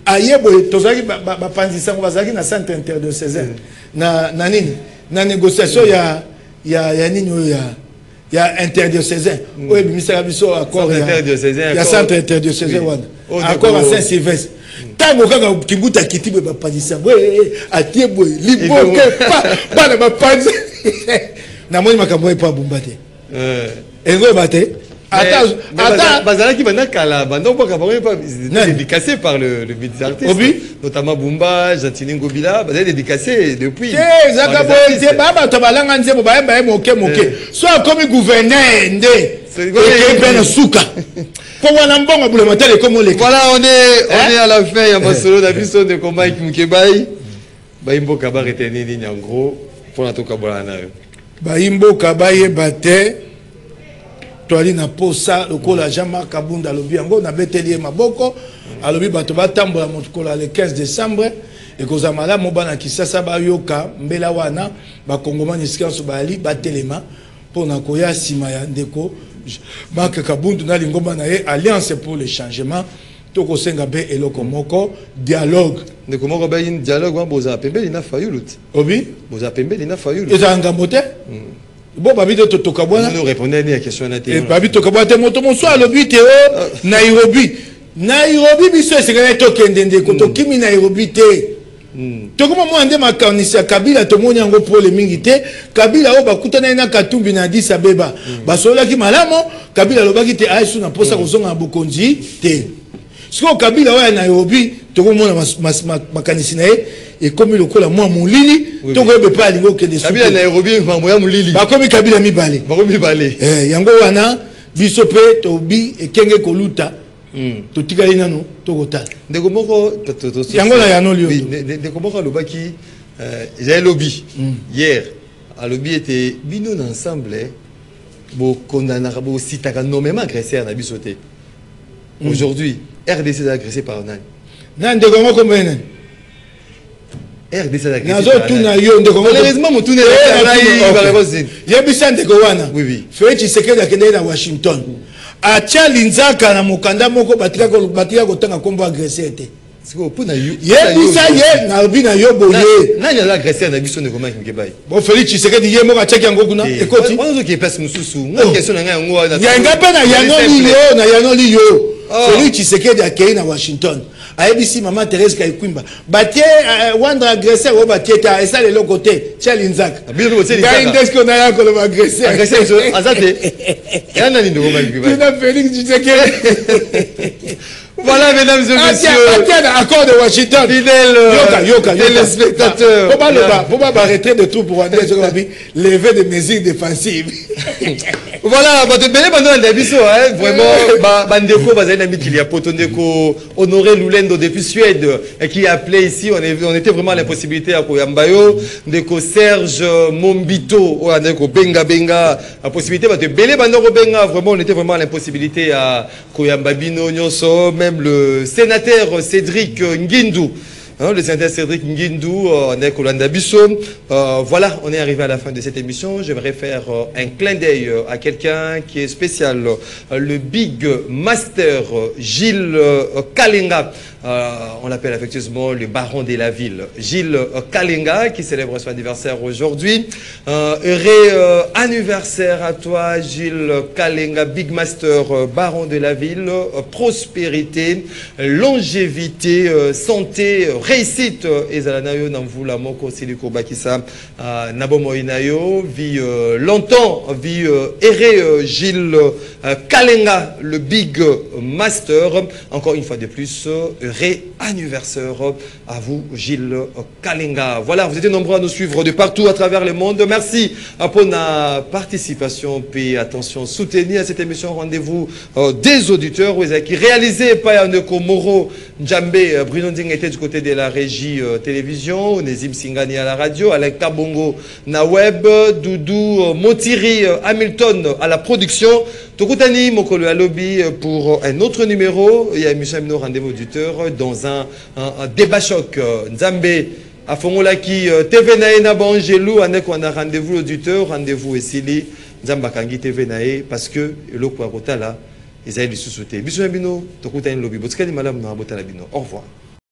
Ayebo tozaki ba panzisa ngo bazaki na centre interdiocésain. Na nini? Na négociation ya nini ya interdiocésain. Oye bimisa biso accord ya centre interdiocésain wana. Accord à Saint-Sylvestre. Tango kaka Kimbuta kitibe ba panzisa. We atiebo liboke pa na ba panzisa. Na moni makambo pa bumbate. Engo bate. Attends, Bazalaki bana kala, banda pas dédicacé par le artiste, notamment Bumba, Jantini Ngobila, bazali dédicacé depuis. Zakabo, c'est baba tobalanga nzebo ba moke. Soit comme gouverneur ndé. C'est ben souka. Pour wana mbongo bule matele comme les. Voilà, on est à la fin ya masolo da biso de combat Mukebai. Baimbo kaba retenir ligne en gros pour la toka bolana. Baimbo kaba yebate. Toali na posa lokola Jean-Marc Kabunda lobi yango na beteli maboko alobi bato batambola motokola le 15 décembre et kozamala mobana kisasa ba yoka mbela wana ba kongomani sikanso bali batelema pona koya sima ya ndeko Marc Kabunda na lingomba na ye alliance pour le changement toko senga be eloko moko dialogue ndeko moko ba une dialogue wa boza pembe ina fayulut obi boza pembe ina fayulut ezanga mote. Bon, babi de Totokabwana. Nous répondons à la question de et babi Tokabwana, moto monsoir le but est Nairobi. Nairobi, biso c'est que tokendende koto kimi Nairobi te. Tokoma mo ande makanisa Kabila to moni yango pour le mingité. Kabila o bakutana na Katumbi na Addis Abeba. Basola ki malamo, Kabila lobaki te aisu na posa kozonga bokonzi te. Siko Kabila wa Nairobi, tokoma mona makanisi na et comme le cola moi mon lili to go be pa lingo ke de Kabila Nairobi mamoya mon lili ba comme Kabila mi balé yango wana biso pe to bi e kenge koluta to tikali nanu to gota ndeko moko yango na yano lio ndeko moko lobaki j'ai lobby hier a lobby était bino ensemble bo condamner bo sitaka nommément agresseur na biso te aujourd'hui RDC est agressé par nani nan ndeko moko mbene RDC malheureusement mon tourné yebisa ndeko wana oui Félix Tshisekedi akende na Washington atia linzaka na mokanda moko batika kotanga kombo agresseur te siko pona yebisa ye na bina yo boye nani ala agresseur na biso ndeko Mike Mukebai bon Félix Tshisekedi ye moko atia yango kuna ekoti on qui place mususu moi question na ngai ngo yanga pe na yanoli yo Félix Tshisekedi akei na Washington aebisi maman Thérèse Kaikwimba batie wandra agresseur o batie ta esa le côté chalinzaka bino botie linzaka qu'est-ce qu'on a ko le agresseur azate yana ni ndoko Mike Mukebai na Félix Tshisekedi. Voilà, mesdames et messieurs. Accord de Washington. Yoka. Téléspectateurs. Pour pas arrêter de tout pour André lever des mesures défensives. Voilà, vraiment, Bandeko, Bazana Potondeko, Honoré Lulendo depuis Suède, qui a appelé ici. On était vraiment à l'impossibilité à Koyambayo, Ndeko Serge Mombito, Ndeko Benga, la possibilité de Bélé Bandoro Benga, vraiment, on était vraiment à l'impossibilité à Koyambabino, Nyoso, même le sénateur Cédric Nguindou. Le sénateur Cédric Nguindou, voilà, on est arrivé à la fin de cette émission. J'aimerais faire un clin d'œil à quelqu'un qui est spécial, le Big Master Gilles Kalinga. On l'appelle affectueusement le baron de la ville. Gilles Kalinga, qui célèbre son anniversaire aujourd'hui. Heureux anniversaire à toi, Gilles Kalinga, Big Master, baron de la ville. Prospérité, longévité, santé, réussite ezalanayo namvula moko siliko bakisa nabomoinayo vie longtemps vie erré Gilles Kalenga le big master encore une fois de plus réanniversaire à vous Gilles Kalenga. Voilà, vous êtes nombreux à nous suivre de partout à travers le monde. Merci pour la participation et attention soutenir cette émission rendez-vous des auditeurs qui réalisé par Yandeko Moro Njambe Bruno Nding était du côté de la régie télévision, Nezim Singani à la radio, Alec Kabongo na web, Doudou Motiri Hamilton à la production. Tokutani Mokolo Alobi pour un autre numéro. Il y a émission rendez-vous auditeurs dans un débat choc. Nzambe à Fongolaki TV Naena Bangelou avec on a rendez-vous auditeur, rendez-vous Esili Nzamba Kangi TV Nae parce que le quoi là ils allaient le sous-sauter. Bisous Bino, Tokutani Lobi, Botskani Malam na Botala Bino. Au revoir.